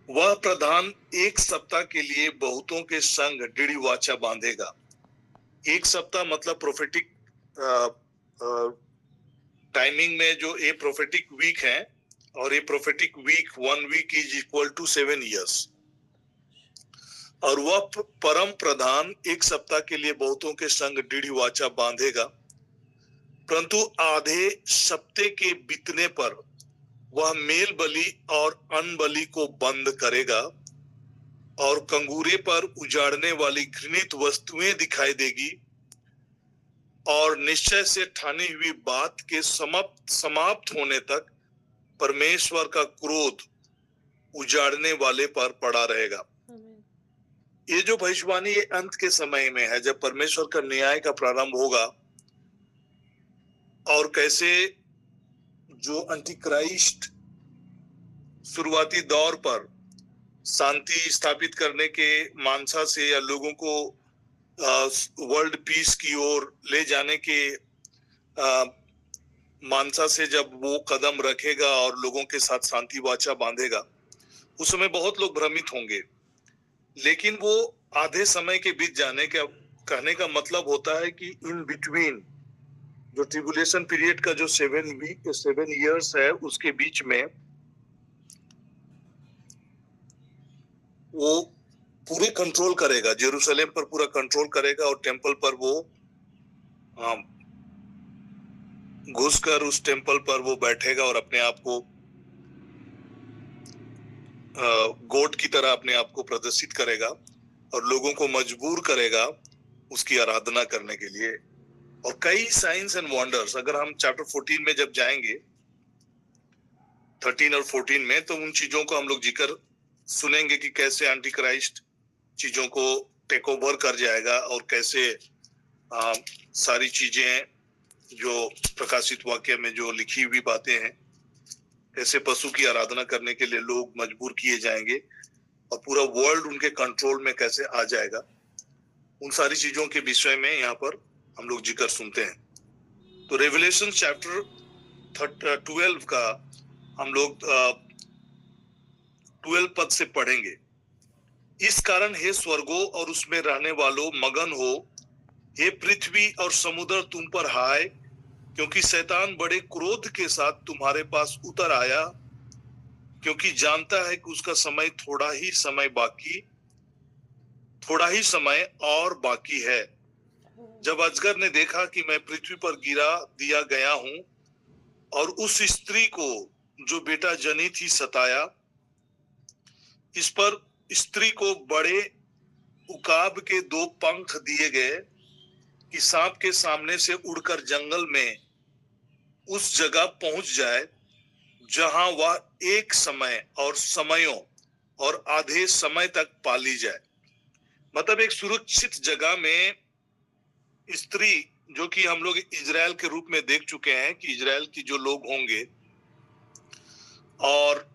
वह प्रधान 1 सप्ताह के लिए बहुतों के संग दृढ़ वाचा बांधेगा। 1 सप्ताह मतलब प्रोफेटिक टाइमिंग में जो ये प्रोफेटिक वीक है, और ये prophetic week 1 week is equal to 7 years। और वह परम प्रधान 1 सप्ताह के लिए बहुतों के संग दृढ़ वाचा बांधेगा, परंतु आधे सप्ते के बीतने पर वह मेल बलि और अन्न बलि को बंद करेगा और कंगूरे पर उजाड़ने वाली घृणित वस्तुएं दिखाई देगी और निश्चय से ठानी हुई बात के समाप्त होने तक परमेश्वर का क्रोध उजाड़ने वाले पर पड़ा रहेगा। ये जो भविष्यवाणी ये अंत के समय में है, जब परमेश्वर का न्याय का प्रारंभ होगा और कैसे जो अंटिक्राइस्ट शुरुआती दौर पर शांति स्थापित करने के मानसा से या लोगों को वर्ल्ड पीस की ओर ले जाने के मानसा से जब वो कदम रखेगा और लोगों के साथ शांति वाचा बांधेगा, उस समय बहुत लोग भ्रमित होंगे। लेकिन वो आधे समय के बीच जाने का कहने का मतलब होता है कि इन बिटवीन जो ट्रिबुलेशन पीरियड का जो 7 years है, उसके बीच में वो पूरे कंट्रोल करेगा, जेरूशलेम पर पूरा कंट्रोल करेगा और टेंपल पर वो घुसकर उस टेंपल पर वो बैठेगा और अपने आप को गॉड की तरह अपने आप को प्रदर्शित करेगा और लोगों को मजबूर करेगा उसकी आराधना करने के लिए। और कई साइंस एंड वंडर्स, अगर हम चैप्टर 14 में जब जाएंगे, 13 और 14 में, तो उन चीजों को हम लोग जिक्र सुनेंगे कि कैसे एंटी क्राइस्ट चीजों को टेक ओवर कर जाएगा और कैसे सारी चीजें जो प्रकाशित वाक्य में जो लिखी हुई बातें हैं, कैसे पशु की आराधना करने के लिए लोग मजबूर किए जाएंगे और पूरा वर्ल्ड उनके कंट्रोल में कैसे आ जाएगा। उन सारी चीजों के विषय में यहाँ पर हम लोग जिक्र सुनते हैं। तो रेवलेशन चैप्टर 12 का हम लोग 12 पद से पढ़ेंगे। इस कारण हे स्वर्गों और उसमें रहने वालों मगन हो, हे पृथ्वी और समुद्र तुम पर हाय, क्योंकि शैतान बड़े क्रोध के साथ तुम्हारे पास उतर आया, क्योंकि जानता है कि उसका समय थोड़ा ही समय और बाकी है। जब अजगर ने देखा कि मैं पृथ्वी पर गिरा दिया गया हूं और उस स्त्री को जो बेटा जनी थी सताया, इस पर स्त्री को बड़े उकाब के 2 पंख दिए गए कि सांप के सामने से उड़कर जंगल में उस जगह पहुंच जाए जहां वह एक समय और समयों और आधे समय तक पाली जाए। मतलब एक सुरक्षित जगह में स्त्री, जो कि हम लोग इजराइल के रूप में देख चुके हैं कि इजराइल की जो लोग होंगे, और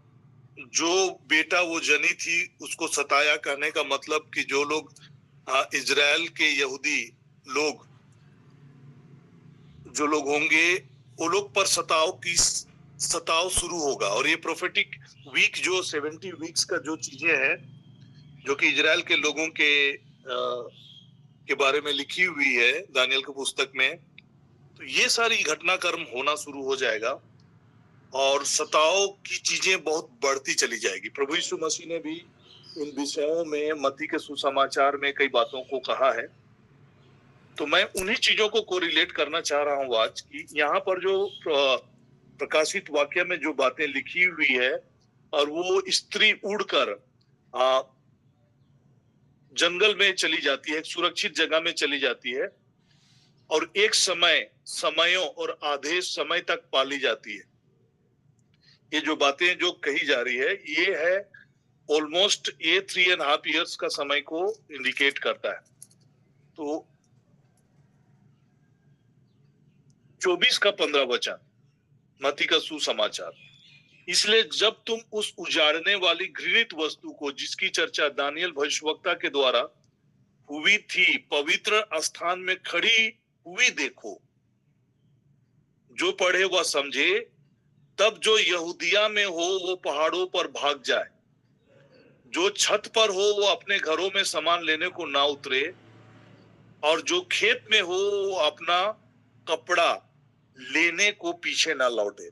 जो बेटा वो जनी थी उसको सताया, कहने का मतलब कि जो लोग इजराइल के यहूदी लोग जो लोग होंगे, वो लोग पर सताव शुरू होगा। और ये प्रोफेटिक वीक जो 70 वीक्स का जो चीजें हैं, जो कि इजराइल के लोगों के बारे में लिखी हुई है दानियल की पुस्तक में। तो ये सारी घटनाक्रम होना शुरू हो जाएगा और सताव की चीजें बहुत बढ़ती चली जाएगी। प्रभु यीशु मसीह ने भी इन विषयों में मत्ती के सुसमाचार में कई बातों को कहा है। तो मैं उन्हीं चीजों को कोरिलेट करना चाह रहा हूँ आज की। यहाँ पर जो प्रकाशित वाक्य में जो बातें लिखी हुई है, और वो स्त्री उड़कर जंगल में चली जाती है, एक सुरक्षित जगह में चली जाती है, और एक समयों और आधे समय तक पाली जाती है। ये जो बातें जो कही जा रही है, ये है ऑलमोस्ट ये 3.5 years का समय को इंडिकेट करता है। तो 24 का 15 वचन मत्ती का सुसमाचार, इसलिए जब तुम उस उजाड़ने वाली घृणित वस्तु को, जिसकी चर्चा दानियल भविष्यवक्ता के द्वारा हुई थी, पवित्र स्थान में खड़ी हुई देखो। जो पढ़े वह समझे। तब जो यहूदिया में हो वो पहाड़ों पर भाग जाए, जो छत पर हो वो अपने घरों में सामान लेने को ना उतरे, और जो खेत में हो वो अपना कपड़ा लेने को पीछे ना लौटे।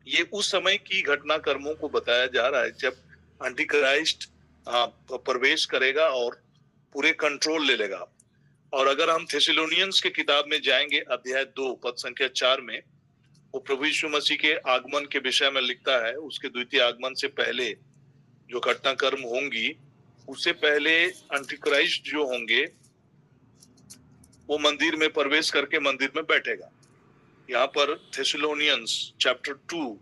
ये उस समय की घटनाक्रमों को बताया जा रहा है जब एंटीक्राइस्ट प्रवेश करेगा और पूरे कंट्रोल ले लेगा। और अगर हम थेसलोनियंस के किताब में जाएंगे, अध्याय 2 पद संख्या 4 में, वो प्रभु यीशु मसीह के आगमन के विषय में लिखता है। उसके द्वितीय आगमन से पहले जो घटनाक्रम होंगी, उससे पहले एंटीक्राइस्ट जो होंगे वो मंदिर में प्रवेश करके मंदिर में बैठेगा। यहाँ पर थेसलोनियंस चैप्टर 2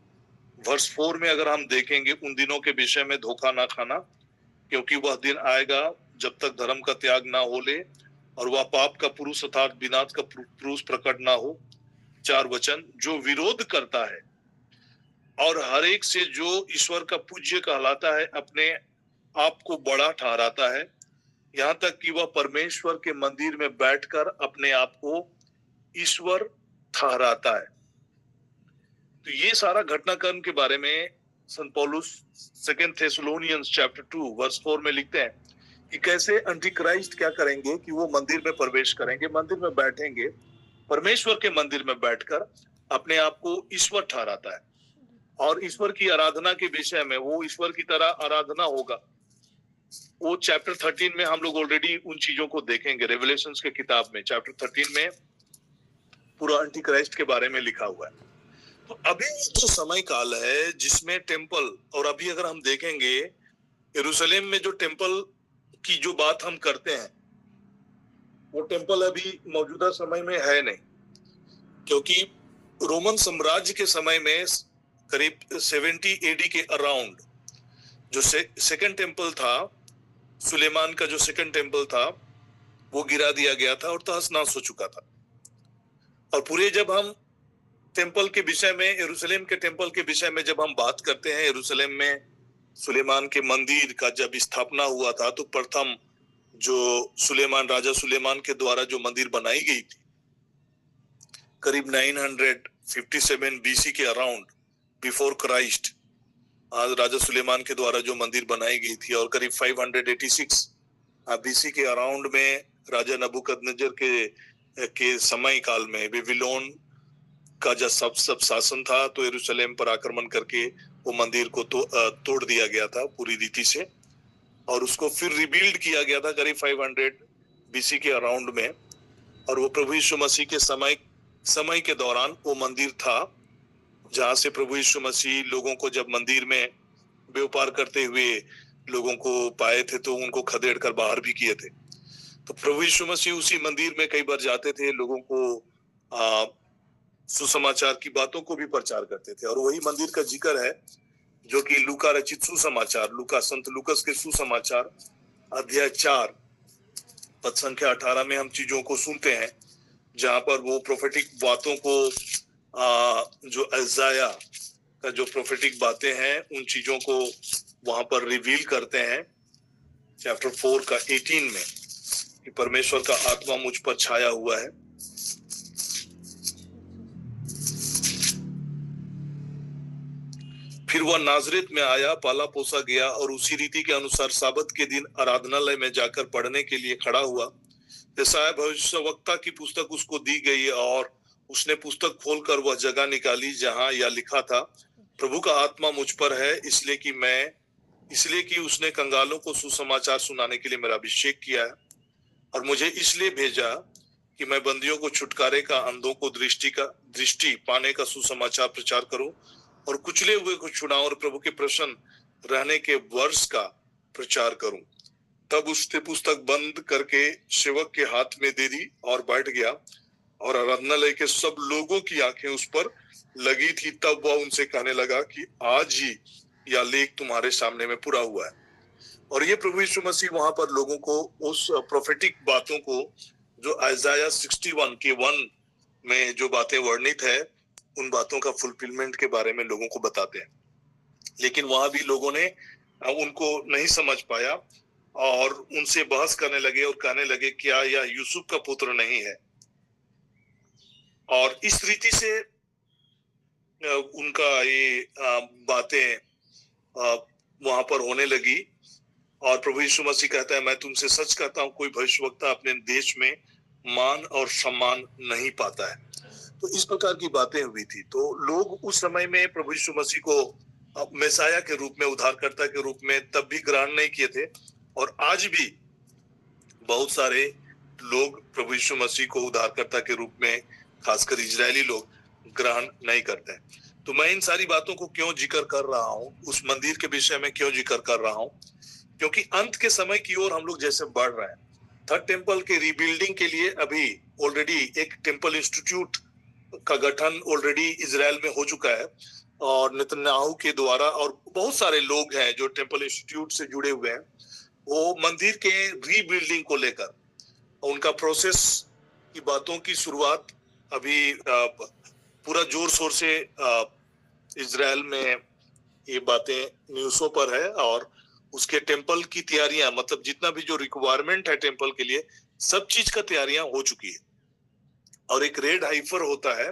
वर्स 4 में अगर हम देखेंगे, उन दिनों के विषय में धोखा ना खाना, क्योंकि वह दिन आएगा जब तक धर्म का त्याग ना हो ले, और वह पाप का पुरुष अर्थात विनाश का पुरुष प्रकट ना हो। 4 वचन, जो विरोध करता है और हर एक से जो ईश्वर का पूज्य कहलाता है, अपने आप को बड़ा ठहराता है, यहाँ तक कि वह परमेश्वर के मंदिर में बैठकर अपने आप को ईश्वर ठहराता है। तो ये सारा घटनाक्रम के बारे में संत पौलुस 2 थेसलोनियंस चैप्टर 2 वर्स 4 में लिखते हैं कि कैसे एंटीक्राइस्ट क्या करेंगे कि वो मंदिर में प्रवेश करेंगे, मंदिर में बैठेंगे, परमेश्वर के मंदिर में बैठकर अपने आप को ईश्वर ठहराता है। और ईश्वर की आराधना के विषय में वो ईश्वर की तरह आराधना होगा। वो चैप्टर 13 में हम लोग ऑलरेडी उन चीजों को देखेंगे। रेवलेशंस के किताब में चैप्टर 13 में पूरा एंटीक्राइस्ट के बारे में लिखा हुआ है। तो अभी जो समय काल है जिसमें टेम्पल, और अभी अगर हम देखेंगे यरूशलेम में जो टेम्पल की जो बात हम करते हैं, वो टेम्पल अभी मौजूदा समय में है नहीं, क्योंकि रोमन साम्राज्य के समय में करीब 70 AD के अराउंड जो सेकंड टेम्पल था, सुलेमान का जो सेकंड टेम्पल था, वो गिरा दिया गया था और तहस नहस हो चुका था। और पूरे जब हम टेम्पल के विषय में, यरूशलेम के टेम्पल के विषय में जब हम बात करते हैं, यरूशलेम में सुलेमान के मंदिर का जब स्थापना हुआ था, तो प्रथम जो सुलेमान, राजा सुलेमान के द्वारा जो मंदिर बनाई गई थी, करीब 957 BC के अराउंड, बिफोर क्राइस्ट, राजा सुलेमान के द्वारा जो मंदिर बनाई गई थी, और करीब 586 BC के अराउंड में राजा नबूकदनेस्सर के समय काल में बेबीलोन का जब सब शासन था, तो यरूशलेम पर आक्रमण करके वो मंदिर को तोड़ दिया गया था पूरी रीति से, और उसको फिर रिबिल्ड किया गया था करीब 500 BC के अराउंड में। और वो प्रभु यीशु मसीह के समय के दौरान वो मंदिर था जहां से प्रभु यीशु मसीह लोगों को जब मंदिर में व्यापार करते हुए लोगों को पाए थे, तो उनको खदेड़ कर बाहर भी किए थे। तो प्रभु यीशु मसीह उसी मंदिर में कई बार जाते थे, लोगों को सुसमाचार की बातों को भी प्रचार करते थे। और वही मंदिर का जिक्र है जो कि लूका रचित सुसमाचार, संत लूकस के सुसमाचार अध्याय 4 पद संख्या 18 में हम चीजों को सुनते हैं, जहां पर वो प्रोफेटिक बातों को जो अयजाया का जो प्रोफेटिक बातें हैं, उन चीजों को वहां पर रिवील करते हैं। चैप्टर 4 का 18 में कि परमेश्वर का आत्मा मुझ पर छाया हुआ है। फिर वह नाजरेत में आया, पाला पोसा गया और उसी रीति के अनुसार साबत के दिन आराधनालय में जाकर पढ़ने के लिए खड़ा हुआ। यशायाह भविष्यवक्ता की पुस्तक उसको दी गई और उसने पुस्तक खोलकर वह जगह निकाली जहां यह लिखा था, प्रभु का आत्मा मुझ पर है, इसलिए कि उसने कंगालों को सुसमाचार सुनाने के लिए मेरा अभिषेक किया है और मुझे इसलिए भेजा कि मैं बंदियों को छुटकारे का, अंधों को दृष्टि पाने का सुसमाचार प्रचार करूं और कुचले हुए को छुड़ाऊं और प्रभु के प्रसन्न रहने के वर्ष का प्रचार करूं। तब उसने पुस्तक बंद करके सेवक के हाथ में दे दी और बैठ गया और आराधनालय के सब लोगों की आंखें उस पर लगी थी। तब वह उनसे कहने लगा कि आज ही यह लेख तुम्हारे सामने में पूरा हुआ है। और ये प्रभु यीशु मसीह वहां पर लोगों को उस प्रोफेटिक बातों को जो आइजाया 61 के 1 में जो बातें वर्णित है, उन बातों का फुलफिलमेंट के बारे में लोगों को बताते हैं। लेकिन वहां भी लोगों ने उनको नहीं समझ पाया और उनसे बहस करने लगे और कहने लगे क्या यह यूसुफ का पुत्र नहीं है। और इस रीति से उनका ये बातें वहां पर होने लगी। और प्रभु यीशु मसीह कहता है, मैं तुमसे सच कहता हूं, कोई भविष्यवक्ता अपने देश में मान और सम्मान नहीं पाता है। तो इस प्रकार की बातें हुई थी। तो लोग उस समय में प्रभु यीशु मसीह को मेसाया के रूप में, उद्धारकर्ता के रूप में तब भी ग्रहण नहीं किए थे और आज भी बहुत सारे लोग प्रभु यीशु मसीह को उद्धारकर्ता के रूप में, खासकर इजरायली लोग, ग्रहण नहीं करते हैं। तो मैं इन सारी बातों को क्यों जिक्र कर रहा हूं, उस मंदिर के विषय में क्यों जिक्र कर रहा हूं, क्योंकि अंत के समय की ओर हम लोग जैसे बढ़ रहे हैं। थर्ड टेम्पल के रीबिल्डिंग के लिए अभी ऑलरेडी एक टेम्पल इंस्टीट्यूट का गठन ऑलरेडी इजराइल में हो चुका है और नेतन्याहू के द्वारा, और बहुत सारे लोग हैं जो टेम्पल इंस्टीट्यूट से जुड़े हुए हैं, वो मंदिर के रीबिल्डिंग को लेकर उनका प्रोसेस की बातों की शुरुआत अभी पूरा जोर शोर से इजराइल में ये बातें न्यूज़ों पर है। और उसके टेम्पल की तैयारियां, मतलब जितना भी जो रिक्वायरमेंट है टेम्पल के लिए, सब चीज का तैयारियां हो चुकी है। और एक रेड हाइफर होता है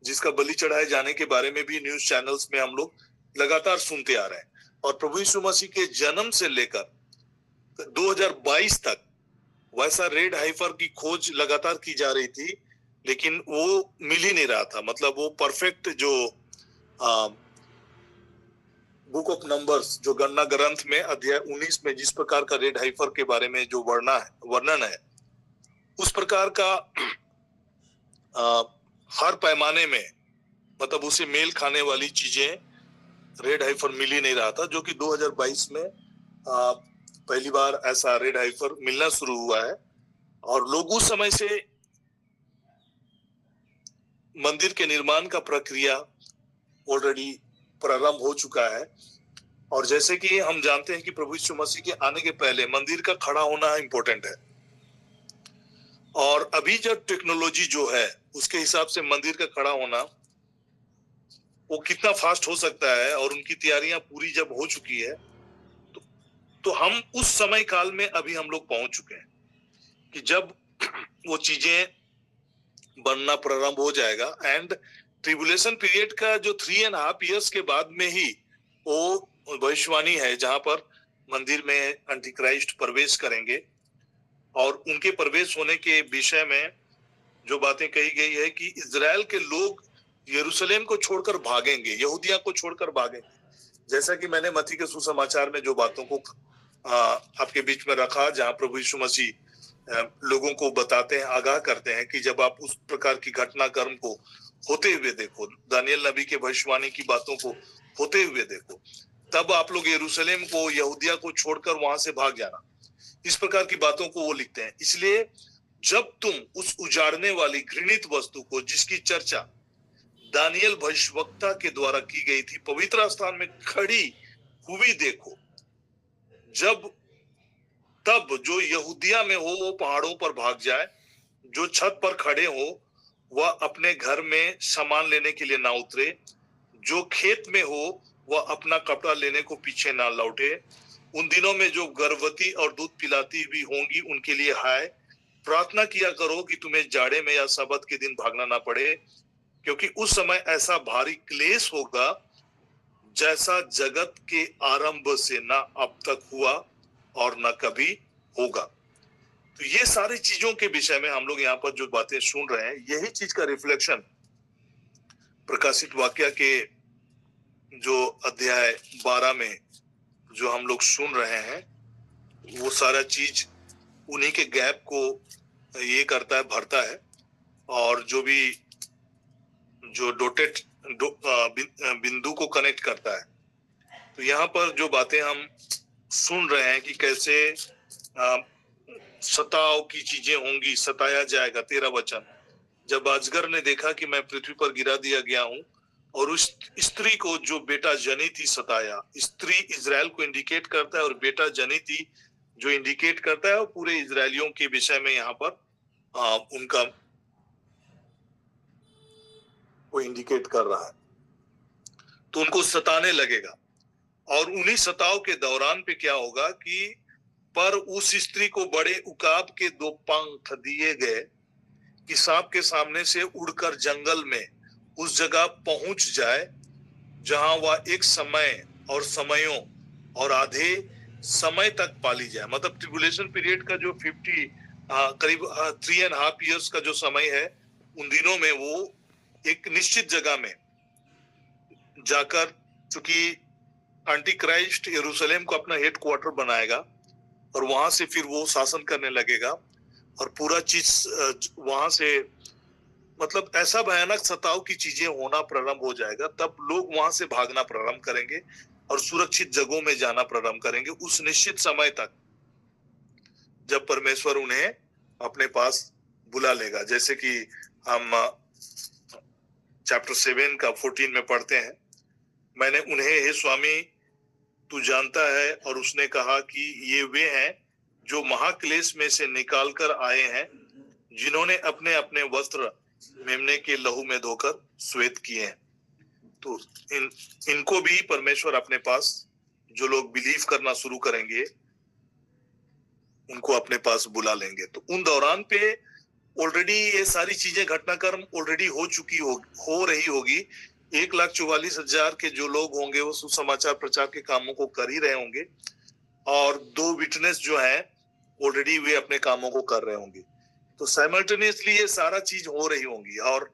जिसका बलि चढ़ाए जाने के बारे में भी न्यूज चैनल्स में हम लोग लगातार सुनते आ रहे हैं। और प्रभु यीशु मसीह के जन्म से लेकर 2022 तक वैसा रेड हाइफर की खोज लगातार की जा रही थी, लेकिन वो मिल ही नहीं रहा था। मतलब वो परफेक्ट जो बुक ऑफ नंबर्स, जो गणना ग्रंथ में अध्याय 19 में जिस प्रकार का रेड हाइफर के बारे में जो वर्णन है, उस प्रकार का हर पैमाने में, मतलब उसे मेल खाने वाली चीजें रेड हाइफर मिल ही नहीं रहा था, जो कि 2022 में पहली बार ऐसा रेड हाइफर मिलना शुरू हुआ है। और लोग उस समय से मंदिर के निर्माण का प्रक्रिया ऑलरेडी प्रारंभ हो चुका है। और जैसे कि हम जानते हैं कि प्रभु यीशु मसीह के आने के पहले मंदिर का खड़ा होना इम्पोर्टेंट है, और अभी जब टेक्नोलॉजी जो है उसके हिसाब से मंदिर का खड़ा होना वो कितना फास्ट हो सकता है, और उनकी तैयारियां पूरी जब हो चुकी है, तो हम उस समय काल में अभी हम लोग पहुंच चुके हैं कि जब वो चीजें बनना प्रारंभ हो जाएगा। एंड ट्रिबुलेशन पीरियड का जो 3.5 years के बाद में ही वो भविष्यवाणी है जहां पर मंदिर में एंटीक्राइस्ट प्रवेश करेंगे। और उनके प्रवेश होने के विषय में जो बातें कही गई है कि इजराइल के लोग यरूशलेम को छोड़कर भागेंगे, यहूदिया को छोड़कर भागेंगे। जैसा कि मैंने मत्ती के सुसमाचार में जो बातों को आपके बीच में रखा, जहां प्रभु यीशु मसीह लोगों को बताते हैं, आगाह करते हैं कि जब आप उस प्रकार की घटनाक्रम को होते हुए देखो, दानियल नबी के भविष्यवाणी की बातों को होते हुए देखो, तब आप लोग यरूशलेम को, यहूदिया को छोड़कर वहां से भाग जाना। इस प्रकार की बातों को वो लिखते हैं। इसलिए जब तुम उस उजाड़ने वाली घृणित वस्तु को, जिसकी चर्चा दानियल भविष्यवक्ता के द्वारा की गई थी, पवित्र स्थान में खड़ी हुई देखो, तब जो यहूदिया में हो वो पहाड़ों पर भाग जाए, जो छत पर खड़े हो वह अपने घर में सामान लेने के लिए ना उतरे, जो खेत में हो वह अपना कपड़ा लेने को पीछे ना लौटे। उन दिनों में जो गर्भवती और दूध पिलाती भी होंगी उनके लिए हाय, प्रार्थना किया करो कि तुम्हें जाड़े में या सबत के दिन भागना ना पड़े, क्योंकि उस समय ऐसा भारी क्लेश होगा जैसा जगत के आरंभ से ना अब तक हुआ और ना कभी होगा। तो ये सारी चीजों के विषय में हम लोग यहाँ पर जो बातें सुन रहे हैं, यही चीज का रिफ्लेक्शन प्रकाशित वाक्य के जो अध्याय 12 में जो हम लोग सुन रहे हैं, वो सारा चीज उन्हीं के गैप को ये करता है, भरता है। और जो भी जो डॉटेड बिंदु को कनेक्ट करता है। तो यहाँ पर जो बातें हम सुन रहे हैं कि कैसे सताव की चीजें होंगी, सताया जाएगा। 13 वचन, जब अजगर ने देखा कि मैं पृथ्वी पर गिरा दिया गया हूं और उस स्त्री को जो बेटा जनी थी सताया। स्त्री इजराइल को इंडिकेट करता है और बेटा जनी थी जो इंडिकेट करता है, और पूरे इजरायलियों के विषय में यहाँ पर उनका वो इंडिकेट कर रहा है। तो उनको सताने लगेगा, और उन्हीं सताव के दौरान पे क्या होगा कि पर उस स्त्री को बड़े उकाब के 2 पंख दिए गए कि सांप के सामने से उड़कर जंगल में उस जगह पहुंच जाए जहां वह एक समय और समयों और आधे समय तक पाली जाए। मतलब ट्रिबुलेशन पीरियड का जो 50 करीब 3.5 इयर्स का जो समय है, उन दिनों में वो एक निश्चित जगह में जाकर, चूंकि एंटी क्राइस्ट यरूशलेम को अपना हेड क्वार्टर बनाएगा और वहां से फिर वो शासन करने लगेगा, और पूरा चीज वहां से, मतलब ऐसा भयानक सताव की चीजें होना प्रारंभ हो जाएगा। तब लोग वहां से भागना प्रारंभ करेंगे और सुरक्षित जगहों में जाना प्रारंभ करेंगे उस निश्चित समय तक, जब परमेश्वर उन्हें अपने पास बुला लेगा। जैसे कि हम चैप्टर 7 का 14 में पढ़ते हैं, मैंने उन्हें, हे स्वामी तू जानता है, और उसने कहा कि ये वे हैं जो महाक्लेश में से निकाल कर आए हैं, जिन्होंने अपने अपने वस्त्र मेमने के लहू में धोकर श्वेत किए हैं। तो इनको भी परमेश्वर अपने पास, जो लोग बिलीव करना शुरू करेंगे, उनको अपने पास बुला लेंगे। तो उन दौरान पे ऑलरेडी ये सारी चीजें, घटनाक्रम ऑलरेडी हो रही होगी। 1,44,000 के जो लोग होंगे वो सुसमाचार प्रचार के कामों को कर ही रहे होंगे, और 2 विटनेस जो हैं ऑलरेडी वे अपने कामों को कर रहे होंगे। तो साइमल्टेनियसली ये सारा चीज हो रही होंगी। और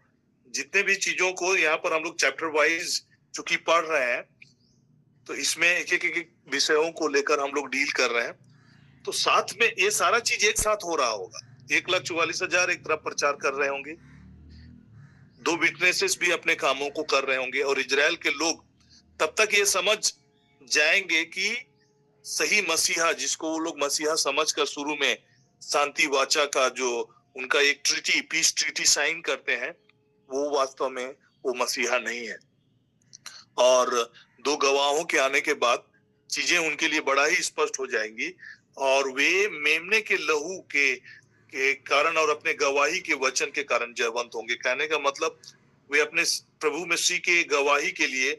जितने भी चीजों को यहाँ पर हम लोग चैप्टर वाइज चूंकि पढ़ रहे हैं, तो इसमें एक विषयों को लेकर हम लोग डील कर रहे हैं। तो साथ में ये सारा चीज एक साथ हो रहा होगा। 1,44,000 एक तरफ प्रचार कर रहे होंगे, 2 विटनेसेस भी अपने कामों को कर रहे होंगे, और इजराइल के लोग तब तक ये समझ जाएंगे कि सही मसीहा, जिसको वो लोग मसीहा समझकर शुरू में शांति वाचा का जो उनका एक ट्रीटी, पीस ट्रीटी साइन करते हैं, वो वास्तव में वो मसीहा नहीं है। और 2 गवाहों के आने के बाद चीजें उनके लिए बड़ा ही स्पष्ट हो जाएंगी, और वे मेमने के लहू के कारण और अपने गवाही के वचन के कारण जयवंत होंगे। कहने का मतलब, वे अपने प्रभु मसीह के गवाही के लिए,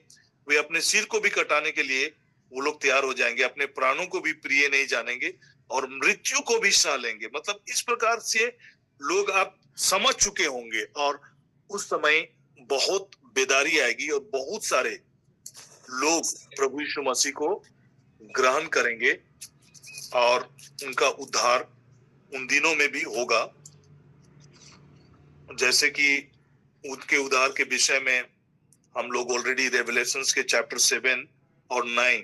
वे अपने सिर को भी कटाने के लिए वो लोग तैयार हो जाएंगे, अपने प्राणों को भी प्रिय नहीं जानेंगे और मृत्यु को भी सह लेंगे। मतलब इस प्रकार से लोग आप समझ चुके होंगे, और उस समय बहुत बेदारी आएगी और बहुत सारे लोग प्रभु यीशु मसीह को ग्रहण करेंगे, और उनका उद्धार उन दिनों में भी होगा। जैसे कि उनके उद्धार के विषय में हम लोग ऑलरेडी रेवलेशंस के चैप्टर 7 और 9,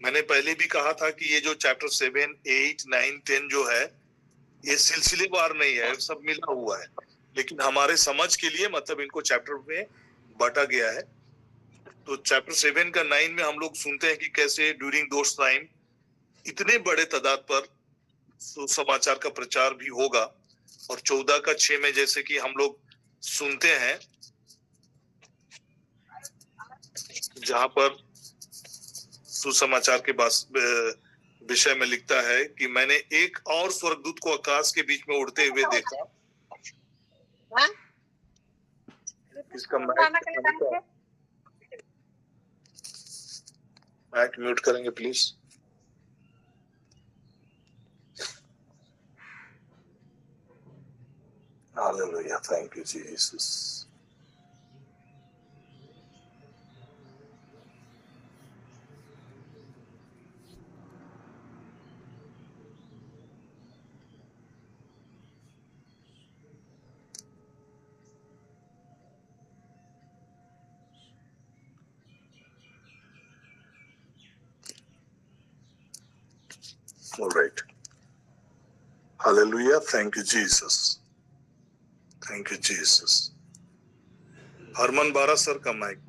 मैंने पहले भी कहा था कि ये जो चैप्टर 7, 8, 9, 10 जो है, ये सिलसिलेवार नहीं है, सब मिला हुआ है, लेकिन हमारे समझ के लिए मतलब इनको चैप्टर में बांटा गया है। तो चैप्टर 7 का 9 में हम लोग सुनते हैं कि कैसे ड्यूरिंग दोस टाइम इतने बड़े तादाद पर सुसमाचार का प्रचार भी होगा, और 14 का 6 में जैसे कि हम लोग सुनते हैं, जहां पर सुसमाचार के विषय में लिखता है कि मैंने एक और स्वर्गदूत को आकाश के बीच में उड़ते हुए देखा। इसका माइक म्यूट करेंगे please. Hallelujah, thank you Jesus. All right. Hallelujah. Thank you, Jesus. Thank you, Jesus. Harman बारा सर का माइक.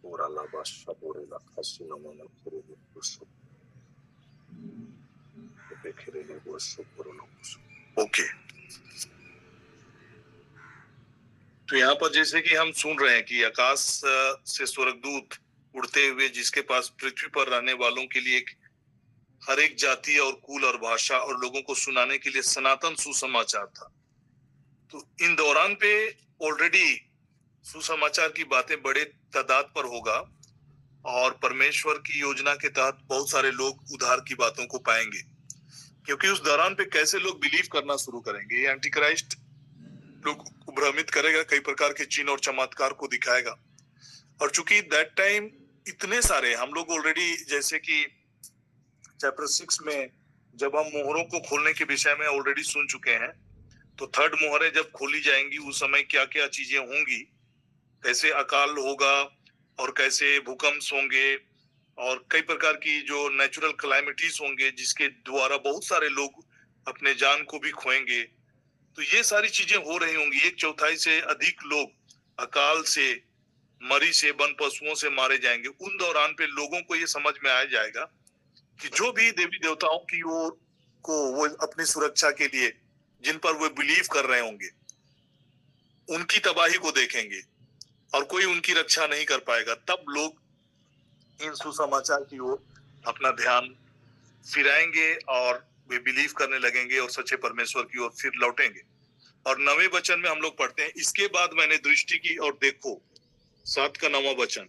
पूरा लाबाशा पूरे लाखासी नमन पूरे लोगों बेखेरे लोगों पूरे लोगों. ओके. तो यहाँ पर जैसे कि हम सुन रहे हैं कि आकाश से स्वर्गदूत उड़ते हुए जिसके पास पृथ्वी पर रहने वालों के लिए हर एक जाति और कुल और भाषा और लोगों को सुनाने के लिए सनातन सुसमाचार था. तो इन दौरान पे ऑलरेडी सुसमाचार की बातें बड़े तादाद पर होगा और परमेश्वर की योजना के तहत बहुत सारे लोग उद्धार की बातों को पाएंगे, क्योंकि उस दौरान पे कैसे लोग बिलीव करना शुरू करेंगे. ये एंटी क्राइस्ट लोग को भ्रमित करेगा, कई प्रकार के चिन्ह और चमत्कार को दिखाएगा. और चूंकि दैट टाइम इतने सारे हम लोग ऑलरेडी जैसे कि चैप्टर 6 में जब हम मोहरों को खोलने के विषय में ऑलरेडी सुन चुके हैं, तो थर्ड मोहरें जब खोली जाएंगी उस समय क्या क्या चीजें होंगी, कैसे अकाल होगा और कैसे भूकंप होंगे और कई प्रकार की जो नेचुरल क्लाइमेटीज होंगे जिसके द्वारा बहुत सारे लोग अपने जान को भी खोएंगे. तो ये सारी चीजें हो रही होंगी. 1/4 से अधिक लोग अकाल से, मरी से, वन पशुओं से मारे जाएंगे. उन दौरान पे लोगों को ये समझ में आ जाएगा कि जो भी देवी देवताओं की ओर को वो अपनी सुरक्षा के लिए जिन पर वो बिलीव कर रहे होंगे उनकी तबाही को देखेंगे और कोई उनकी रक्षा नहीं कर पाएगा. तब लोग इन सुसमाचार की ओर अपना ध्यान फिराएंगे और वे बिलीव करने लगेंगे और सच्चे परमेश्वर की ओर फिर लौटेंगे. और 9वें वचन में हम लोग पढ़ते हैं, इसके बाद मैंने दृष्टि की और देखो, 7 का 9वां वचन,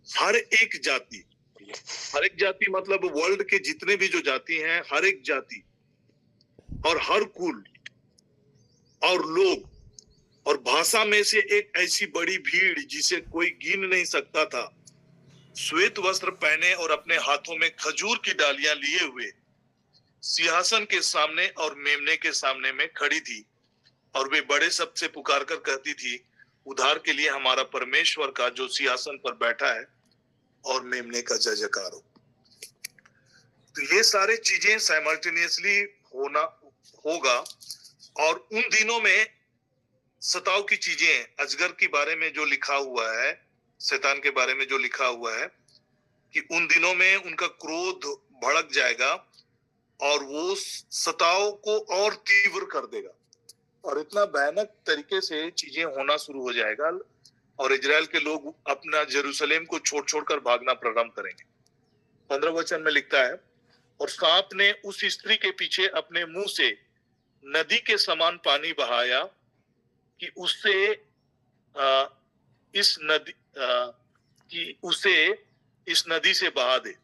हर एक जाति मतलब वर्ल्ड के जितने भी जो जाति हैं, हर एक जाति और हर कुल और लोग और भाषा में से एक ऐसी बड़ी भीड़ जिसे कोई गिन नहीं सकता था, श्वेत वस्त्र पहने और अपने हाथों में खजूर की डालियां लिए हुए सिंहासन के सामने और मेमने के सामने में खड़ी थी. और वे बड़े शब्द से पुकार कर कहती थी, उद्धार के लिए हमारा परमेश्वर का जो सिंहासन पर बैठा है और मेमने का जय जयकार हो. तो ये सारे चीजें साइमल्टेनियसली होगा. और उन दिनों में सताव की चीजें, अजगर के बारे में जो लिखा हुआ है, शैतान के बारे में जो लिखा हुआ है कि उन दिनों में उनका क्रोध भड़क जाएगा और वो सताव को और तीव्र कर देगा और इतना भयानक तरीके से चीजें होना शुरू हो जाएगा और इजराइल के लोग अपना जेरूसलेम को छोड़कर भागना प्रारंभ करेंगे. 15 वचन में लिखता है, और सांप ने उस स्त्री के पीछे अपने मुंह से नदी के समान पानी बहाया कि उसे इस नदी से बहा दे.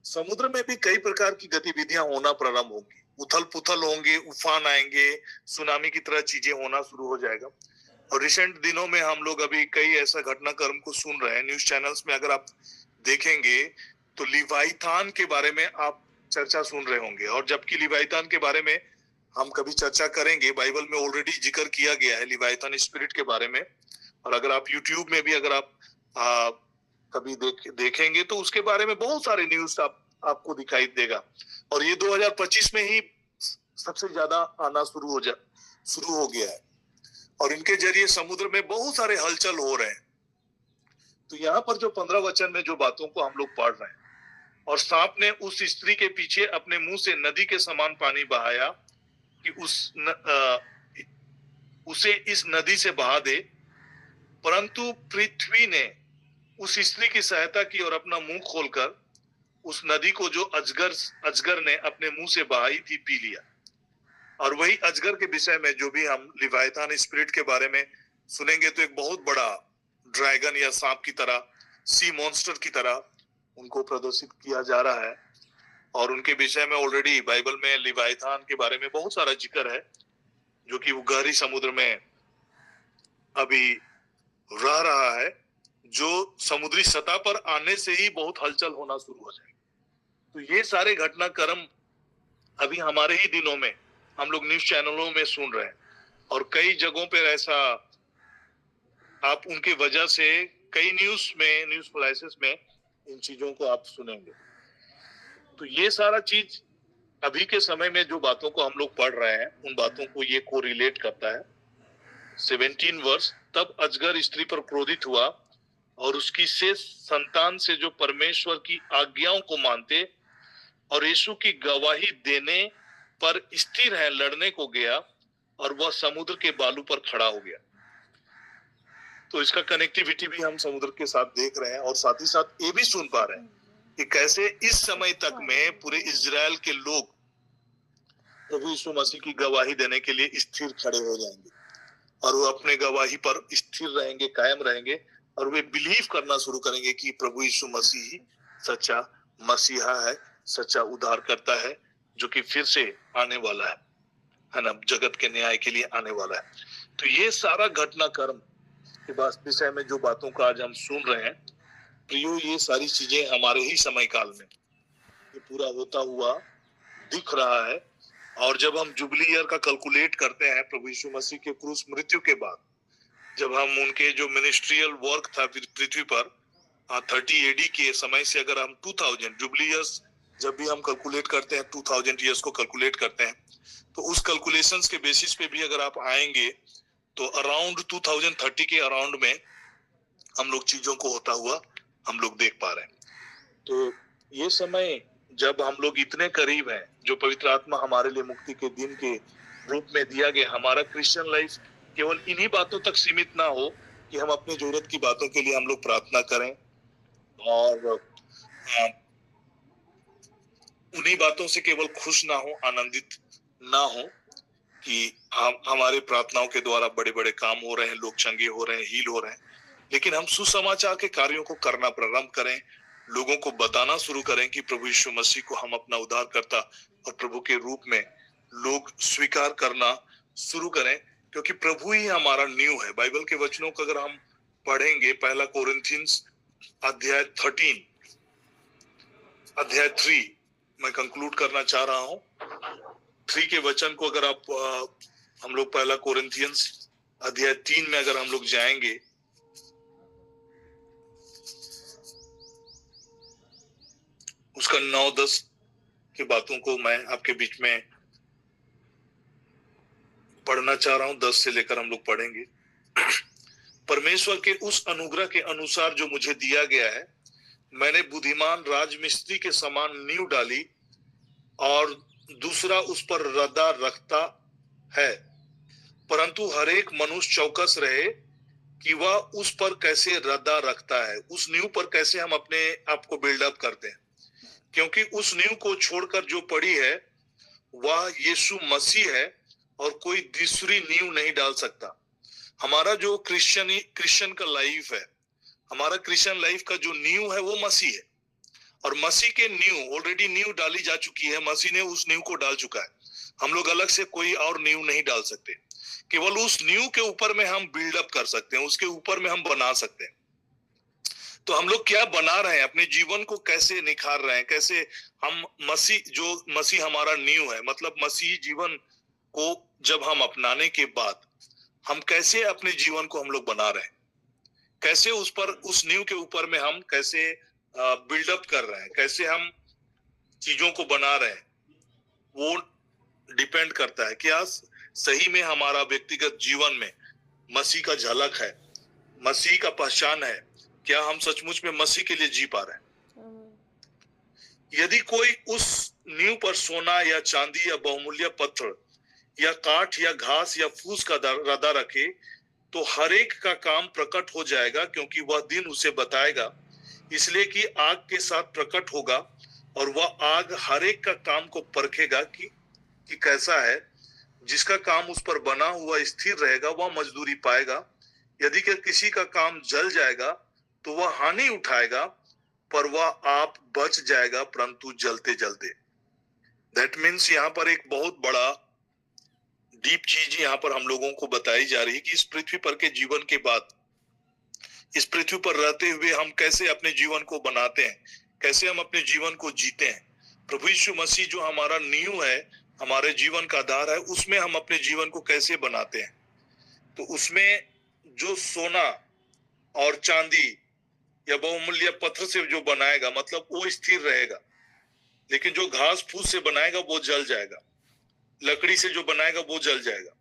समुद्र में भी कई प्रकार की गतिविधियां होना प्रारंभ होंगी, उथल पुथल होंगे, उफान आएंगे, सुनामी की तरह चीजें होना शुरू हो जाएगा. और रिसेंट दिनों में हम लोग अभी कई ऐसा घटनाक्रम को सुन रहे हैं न्यूज चैनल्स में. अगर आप देखेंगे तो लिवाइथान के बारे में आप चर्चा सुन रहे होंगे, और जबकि लिवाइथान के बारे में हम कभी चर्चा करेंगे, बाइबल में ऑलरेडी जिक्र किया गया है लिवाइथान स्पिरिट के बारे में. और अगर आप यूट्यूब में भी अगर आप कभी देखेंगे तो उसके बारे में बहुत सारे न्यूज आपको दिखाई देगा. और ये 2025 में ही सबसे ज्यादा आना शुरू हो गया है और इनके जरिए समुद्र में बहुत सारे हलचल हो रहे हैं. तो यहाँ पर जो 15 वचन में जो बातों को हम लोग पढ़ रहे हैं, और सांप ने उस स्त्री के पीछे अपने मुंह से नदी के समान पानी बहाया कि उसे इस नदी से बहा दे, परंतु पृथ्वी ने उस स्त्री की सहायता की और अपना मुंह खोलकर उस नदी को जो अजगर ने अपने मुंह से बहाई थी पी लिया. और वही अजगर के विषय में जो भी हम लिवाइथान स्पिरिट के बारे में सुनेंगे तो एक बहुत बड़ा ड्रैगन या सांप की तरह, सी मॉन्स्टर की तरह उनको प्रदर्शित किया जा रहा है. और उनके विषय में ऑलरेडी बाइबल में लिवाइथान के बारे में बहुत सारा जिक्र है, जो कि वो गहरी समुद्र में अभी रह रहा है, जो समुद्री सतह पर आने से ही बहुत हलचल होना शुरू हो जाएगी. तो ये सारे घटनाक्रम अभी हमारे ही दिनों में हम लोग न्यूज चैनलों में सुन रहे हैं. और कई जगहों पर ऐसा आप उनके वजह से कई न्यूज फ्लैशेस में इन चीजों को आप सुनेंगे। तो ये सारा चीज अभी के समय में जो बातों को हम लोग पढ़ रहे हैं उन बातों को ये कोरिलेट करता है। 17 वर्ष तब अजगर स्त्री पर क्रोधित हुआ और उसकी शेष संतान से जो परमेश्वर की आज्ञाओं को मानते और यीशु की गवाही देने पर स्थिर है लड़ने को गया और वह समुद्र के बालू पर खड़ा हो गया। तो इसका कनेक्टिविटी भी हम समुद्र के साथ देख रहे हैं और साथ ही साथ ये भी सुन पा रहे हैं कि कैसे इस समय तक में पूरे इजराइल के लोग प्रभु यीशु मसीह की गवाही देने के लिए स्थिर खड़े हो जाएंगे और वो अपने गवाही पर स्थिर रहेंगे, कायम रहेंगे और वे बिलीव करना शुरू करेंगे कि प्रभु यीशु मसीह ही सच्चा मसीहा है, सच्चा उद्धार करता है, जो कि फिर से आने वाला है ना, जगत के न्याय के लिए आने वाला है। तो ये सारा घटनाक्रम के विषय में जो बातों का आज हम सुन रहे हैं प्रियो, ये सारी चीजें हमारे ही समय काल में ये पूरा होता हुआ दिख रहा है। और जब हम जुबली ईयर का कैलकुलेट करते हैं प्रभु यीशु मसीह के क्रूस मृत्यु के बाद, जब हम उनके जो मिनिस्ट्रियल वर्क था पृथ्वी पर 30 एडी के समय से अगर हम 2000 जुबली ईयर्स जब भी हम कैलकुलेट करते हैं 2000 ईयर्स को कैलकुलेट करते हैं, तो उस कैलकुलेशंस के बेसिस पे भी अगर आप आएंगे तो अराउंड 2030 के अराउंड में हम लोग चीजों को होता हुआ हम लोग देख पा रहे हैं। तो ये समय जब हम लोग इतने करीब हैं, जो पवित्र आत्मा हमारे लिए मुक्ति के दिन के रूप में दिया गया, हमारा क्रिश्चियन लाइफ केवल इन्हीं बातों तक सीमित ना हो कि हम अपनी जरूरत की बातों के लिए हम लोग प्रार्थना करें और उन्हीं बातों से केवल खुश ना हो, आनंदित ना हो कि हमारे प्रार्थनाओं के द्वारा बड़े बड़े काम हो रहे हैं, लोग चंगे हो रहे हैं, हील हो रहे हैं, लेकिन हम सुसमाचार के कार्यों को करना प्रारंभ करें, लोगों को बताना शुरू करें कि प्रभु यीशु मसीह को हम अपना उद्धारकर्ता और प्रभु के रूप में लोग स्वीकार करना शुरू करें, क्योंकि प्रभु ही हमारा न्यू है। बाइबल के वचनों को अगर हम पढ़ेंगे, पहला कोरिन्थियंस अध्याय 3 मैं कंक्लूड करना चाह रहा हूं। 3 के वचन को अगर आप हम लोग पहला कोरिन्थियंस अध्याय 3 में अगर हम लोग जाएंगे, उसका 9-10 की बातों को मैं आपके बीच में पढ़ना चाह रहा हूं। 10 से लेकर हम लोग पढ़ेंगे। परमेश्वर के उस अनुग्रह के अनुसार जो मुझे दिया गया है, मैंने बुद्धिमान राजमिस्त्री के समान नींव डाली और दूसरा उस पर रद्दा रखता है, परंतु हर एक मनुष्य चौकस रहे कि वह उस पर कैसे रद्दा रखता है, उस नींव पर कैसे हम अपने आप को बिल्डअप करते हैं, क्योंकि उस नींव को छोड़कर जो पड़ी है वह यीशु मसीह है और कोई दूसरी नींव नहीं डाल सकता। हमारा जो क्रिश्चियन का लाइफ है, हमारा क्रिश्चियन लाइफ का जो नींव है वो मसीह है और मसीह के नींव ऑलरेडी नींव डाली जा चुकी है, मसीह ने उस नींव को डाल चुका है। हम लोग अलग से कोई और नींव नहीं डाल सकते, केवल उस नींव के ऊपर में हम बिल्डअप कर सकते हैं, उसके ऊपर में हम बना सकते हैं। तो हम लोग क्या बना रहे हैं, अपने जीवन को कैसे निखार रहे हैं, कैसे हम मसीह हमारा नींव है, मतलब मसीह जीवन को जब हम अपनाने के बाद हम कैसे अपने जीवन को हम लोग बना रहे हैं, कैसे उस नींव के ऊपर में हम कैसे बिल्डअप कर रहे हैं, कैसे हम चीजों को बना रहे हैं, वो डिपेंड करता है क्या सही में हमारा व्यक्तिगत जीवन में मसीह का झलक है, मसीह का पहचान है, क्या हम सचमुच में मसीह के लिए जी पा रहे हैं। यदि कोई उस नींव पर सोना या चांदी या बहुमूल्य पत्थर या काठ या घास या फूस का रदा रखे तो हर एक का काम प्रकट हो जाएगा, क्योंकि वह दिन उसे बताएगा, इसलिए कि आग के साथ प्रकट होगा और वह आग हर एक का काम को परखेगा कि कैसा है। जिसका काम उस पर बना हुआ स्थिर रहेगा वह मजदूरी पाएगा। यदि किसी का काम जल जाएगा तो वह हानि उठाएगा, पर वह आप बच जाएगा परंतु जलते जलते। दैट मीन्स यहाँ पर एक बहुत बड़ा डीप चीज यहाँ पर हम लोगों को बताई जा रही है कि इस पृथ्वी पर के जीवन के बाद, इस पृथ्वी पर रहते हुए हम कैसे अपने जीवन को बनाते हैं, कैसे हम अपने जीवन को जीते हैं। प्रभु यीशु मसीह जो हमारा नींव है, हमारे जीवन का आधार है, उसमें हम अपने जीवन को कैसे बनाते हैं। तो उसमें जो सोना और चांदी या बहुमूल्य पत्थर से जो बनाएगा मतलब वो स्थिर रहेगा, लेकिन जो घास फूस से बनाएगा वो जल जाएगा, लकड़ी से जो बनाएगा वो जल जाएगा।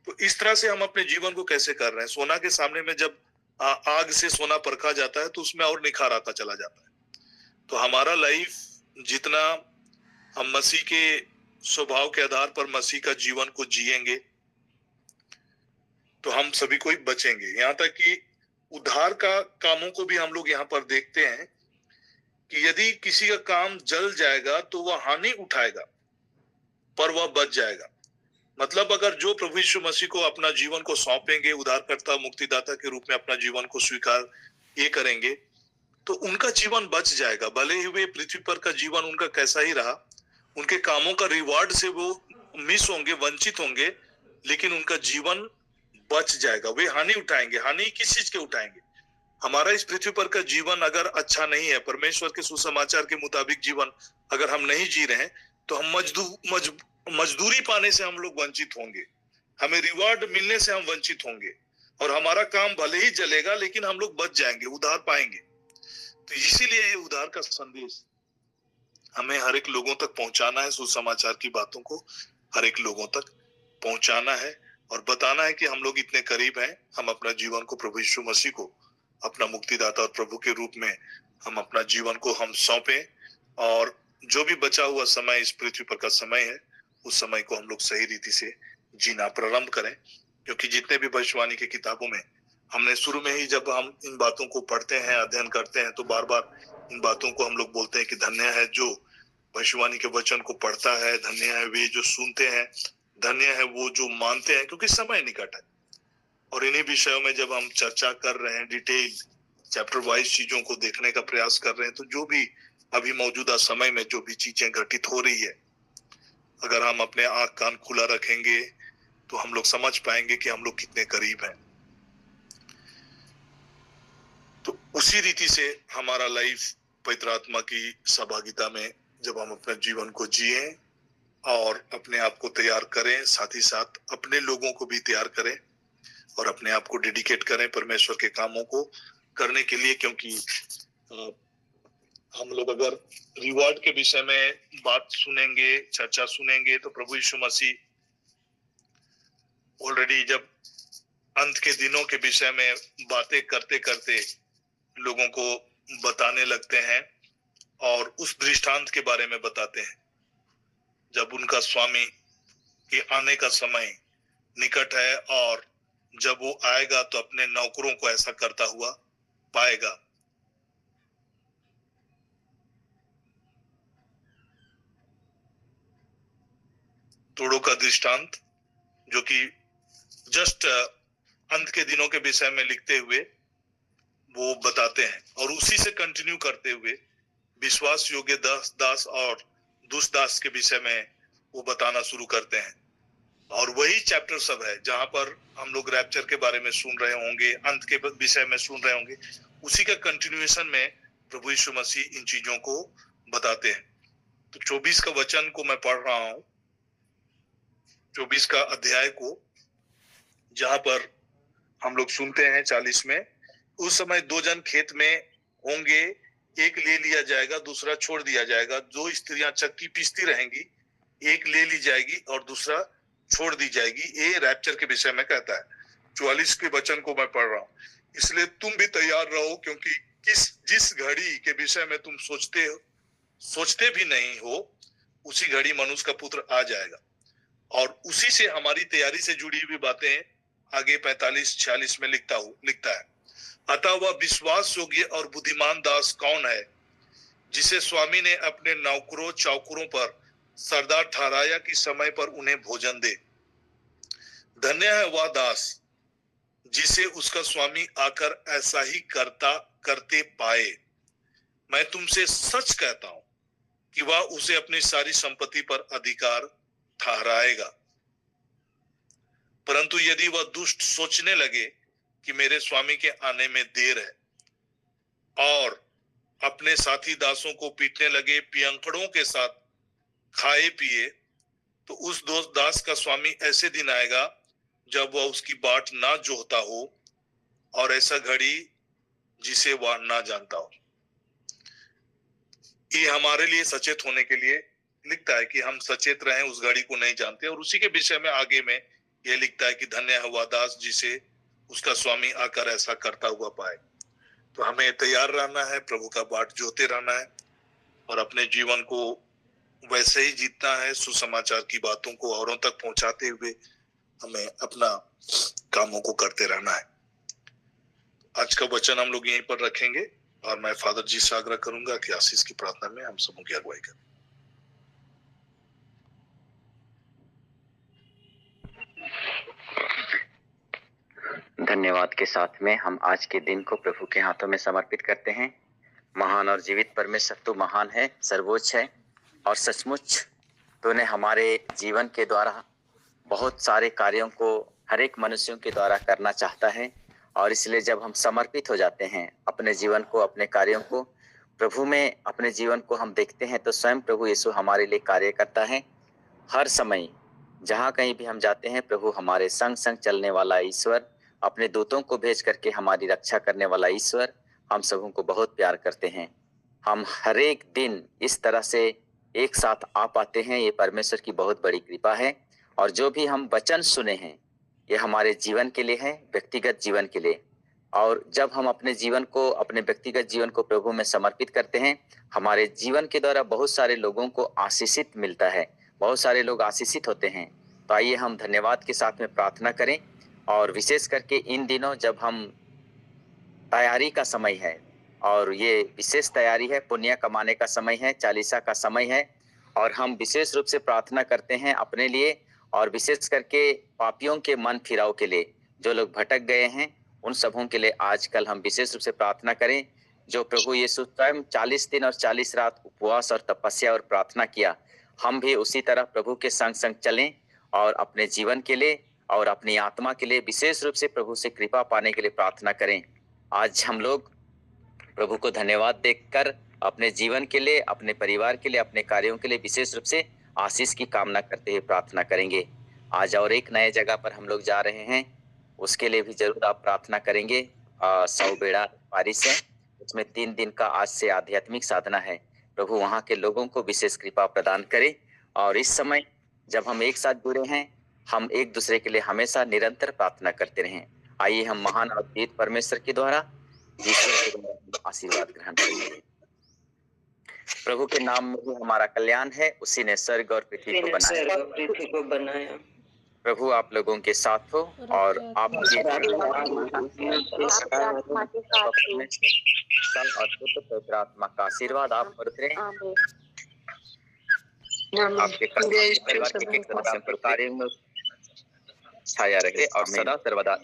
तो इस तरह से हम अपने जीवन को कैसे कर रहे हैं? सोना के सामने में जब आग से सोना परखा जाता है तो उसमें और निखार आता चला जाता है। तो हमारा लाइफ जितना हम मसीह के स्वभाव के आधार पर मसीह का जीवन को जिएंगे तो हम सभी को ही बचेंगे। यहाँ तक कि उद्धार का कामों को भी हम लोग यहाँ पर देखते हैं कि यदि किसी का काम जल जाएगा तो वह हानि उठाएगा पर वह बच जाएगा। मतलब अगर जो प्रभु यीशु मसीह को अपना जीवन को सौंपेंगे, उद्धारकर्ता मुक्तिदाता के रूप में अपना जीवन को स्वीकार ये करेंगे तो उनका जीवन बच जाएगा। भले ही वे पृथ्वी पर का जीवन उनका कैसा ही रहा, उनके कामों का रिवार्ड से वो मिस होंगे, वंचित होंगे, लेकिन उनका जीवन बच जाएगा। वे हानि उठाएंगे। हानि किस चीज के उठाएंगे? हमारा इस पृथ्वी पर का जीवन अगर अच्छा नहीं है, परमेश्वर के सुसमाचार के मुताबिक जीवन अगर हम नहीं जी रहे हैं तो हम मजदूरी पाने से हम लोग वंचित होंगे, हमें रिवार्ड मिलने से हम वंचित होंगे और हमारा काम भले ही जलेगा लेकिन हम लोग बच जाएंगे, उद्धार पाएंगे। तो इसीलिए ये उद्धार का संदेश हमें हर एक लोगों तक पहुंचाना है। सुसमाचार की बातों को हर एक लोगों तक पहुंचाना है और बताना है कि हम लोग इतने करीब हैं। हम अपना जीवन को प्रभु यीशु मसीह को अपना मुक्तिदाता और प्रभु के रूप में हम अपना जीवन को हम सौंपें और जो भी बचा हुआ समय इस पृथ्वी पर का समय है उस समय को हम लोग सही रीति से जीना प्रारंभ करें। क्योंकि जितने भी भविष्यवाणी की किताबों में हमने शुरू में ही जब हम इन बातों को पढ़ते हैं, अध्ययन करते हैं तो बार बार इन बातों को हम लोग बोलते हैं कि धन्य है जो भविष्यवाणी के वचन को पढ़ता है, धन्य है वे जो सुनते हैं, धन्य है वो जो मानते हैं, क्योंकि समय निकट है। और इन्हीं विषयों में जब हम चर्चा कर रहे हैं, डिटेल चैप्टर वाइज चीजों को देखने का प्रयास कर रहे हैं, तो जो भी अभी मौजूदा समय में जो भी चीजें घटित हो रही है, अगर हम अपने आंख कान खुला रखेंगे तो हम लोग समझ पाएंगे कि हम लोग कितने करीब हैं। तो उसी रीति से हमारा लाइफ पवित्र आत्मा की सहभागिता में जब हम अपने जीवन को जिए और अपने आप को तैयार करें, साथ ही साथ अपने लोगों को भी तैयार करें और अपने आप को डेडिकेट करें परमेश्वर के कामों को करने के लिए। क्योंकि हम लोग अगर रिवार्ड के विषय में बात सुनेंगे, चर्चा सुनेंगे, तो प्रभु यीशु मसीह ऑलरेडी जब अंत के दिनों के विषय में बातें करते करते लोगों को बताने लगते हैं और उस दृष्टांत के बारे में बताते हैं जब उनका स्वामी के आने का समय निकट है और जब वो आएगा तो अपने नौकरों को ऐसा करता हुआ पाएगा। तोड़ों का दृष्टांत जो कि जस्ट अंत के दिनों के विषय में लिखते हुए वो बताते हैं और उसी से कंटिन्यू करते हुए विश्वास योग्य दास और दुष्दास के विषय में वो बताना शुरू करते हैं। और वही चैप्टर सब है जहां पर हम लोग रैप्चर के बारे में सुन रहे होंगे, अंत के विषय में सुन रहे होंगे, उसी का कंटिन्यूएशन में प्रभु यीशु मसीह इन चीजों को बताते हैं। तो 24 का वचन को मैं पढ़ रहा हूं, 24 का अध्याय को, जहां पर हम लोग सुनते हैं 40 में, उस समय 2 जन खेत में होंगे, एक ले लिया जाएगा, दूसरा छोड़ दिया जाएगा। 2 स्त्रियां चक्की पीसती रहेंगी, एक ले ली जाएगी और दूसरा छोड़ दी जाएगी। ये रैप्चर के विषय में कहता है। 44 के वचन को मैं पढ़ रहा हूं। इसलिए तुम भी तैयार रहो, क्योंकि जिस घड़ी के विषय में तुम सोचते भी नहीं हो, उसी घड़ी मनुष्य का पुत्र आ जाएगा। और उसी से हमारी तैयारी से जुड़ी हुई बातें आगे 45-46 में लिखता है। अतः वह विश्वास योग्य और बुद्धिमान दास कौन है, जिसे स्वामी ने अपने नौकरों चाकरों पर सरदार ठहराया कि समय पर उन्हें भोजन दे। धन्य है वह दास जिसे उसका स्वामी आकर ऐसा ही करते पाए। मैं तुमसे सच कहता हूं कि वह उसे अपनी सारी संपत्ति पर अधिकार ठहराएगा। परंतु यदि वह दुष्ट सोचने लगे कि मेरे स्वामी के आने में देर है और अपने साथी दासों को पीटने लगे, पियंकड़ों के साथ खाए पिए, तो उस दास का स्वामी ऐसे दिन आएगा जब वह उसकी बाट ना जोहता हो, और ऐसा घड़ी जिसे वह ना जानता हो। ये हमारे लिए सचेत होने के लिए लिखता है कि हम सचेत रहें, उस घड़ी को नहीं जानते। और उसी के विषय में आगे में ये लिखता है कि धन्य है वह दास जिसे उसका स्वामी आकर ऐसा करता हुआ पाए। तो हमें तैयार रहना है, प्रभु का बाट जोते रहना है और अपने जीवन को वैसे ही जीतना है। सुसमाचार की बातों को औरों तक पहुंचाते हुए हमें अपना कामों को करते रहना है। आज का वचन हम लोग यहीं पर रखेंगे और मैं फादर जी से आग्रह करूंगा कि आशीष की प्रार्थना में हम सबों की अगुवाई करें। धन्यवाद के साथ में हम आज के दिन को प्रभु के हाथों में समर्पित करते हैं। महान और जीवित परमेश्वर तू महान है, सर्वोच्च है और सचमुच तूने हमारे जीवन के द्वारा बहुत सारे कार्यों को हर एक मनुष्यों के द्वारा करना चाहता है। और इसलिए जब हम समर्पित हो जाते हैं अपने जीवन को, अपने कार्यों को प्रभु में, अपने जीवन को हम देखते हैं तो स्वयं प्रभु यीशु हमारे लिए कार्य करता है। हर समय जहाँ कहीं भी हम जाते हैं प्रभु हमारे संग संग चलने वाला ईश्वर, अपने दूतों को भेज करके हमारी रक्षा करने वाला ईश्वर हम सबों को बहुत प्यार करते हैं। हम हर एक दिन इस तरह से एक साथ आ पाते हैं, ये परमेश्वर की बहुत बड़ी कृपा है। और जो भी हम वचन सुने हैं ये हमारे जीवन के लिए है, व्यक्तिगत जीवन के लिए। और जब हम अपने जीवन को, अपने व्यक्तिगत जीवन को प्रभु में समर्पित करते हैं, हमारे जीवन के द्वारा बहुत सारे लोगों को आशीषित मिलता है, बहुत सारे लोग आशीषित होते हैं। तो आइए हम धन्यवाद के साथ में प्रार्थना करें। और विशेष करके इन दिनों जब हम तैयारी का समय है और ये विशेष तैयारी है, पुण्य कमाने का समय है, चालीसा का समय है, और हम विशेष रूप से प्रार्थना करते हैं अपने लिए और विशेष करके पापियों के मन फिराव के लिए, जो लोग भटक गए हैं उन सबों के लिए आजकल हम विशेष रूप से प्रार्थना करें। जो प्रभु यीशु स्वयं 40 दिन और 40 रात उपवास और तपस्या और प्रार्थना किया, हम भी उसी तरह प्रभु के संग संग चलें और अपने जीवन के लिए और अपनी आत्मा के लिए विशेष रूप से प्रभु से कृपा पाने के लिए प्रार्थना करें। आज हम लोग प्रभु को धन्यवाद देकर अपने जीवन के लिए, अपने परिवार के लिए, अपने कार्यों के लिए विशेष रूप से आशीष की कामना करते हुए प्रार्थना करेंगे। आज और एक नए जगह पर हम लोग जा रहे हैं, उसके लिए भी जरूर आप प्रार्थना करेंगे। 100 बेड़ा पारिश है, उसमें 3 दिन का आज से आध्यात्मिक साधना है। प्रभु वहाँ के लोगों को विशेष कृपा प्रदान करे। और इस समय जब हम एक साथ जुड़े हैं, हम एक दूसरे के लिए हमेशा निरंतर प्रार्थना करते रहें। आइए हम महान और जीवित परमेश्वर के द्वारा ईश्वर के द्वारा आशीर्वाद ग्रहण करेंगे। प्रभु के नाम में ही हमारा कल्याण है, उसी ने स्वर्ग और पृथ्वी को बनाया। प्रभु आप लोगों के साथ हो और आपके पवित्र आत्मा का आशीर्वाद आप पर उतरे। आपके परिवार के सदस्यों पर कार्य में छाया रहे और सदा सर्वदा।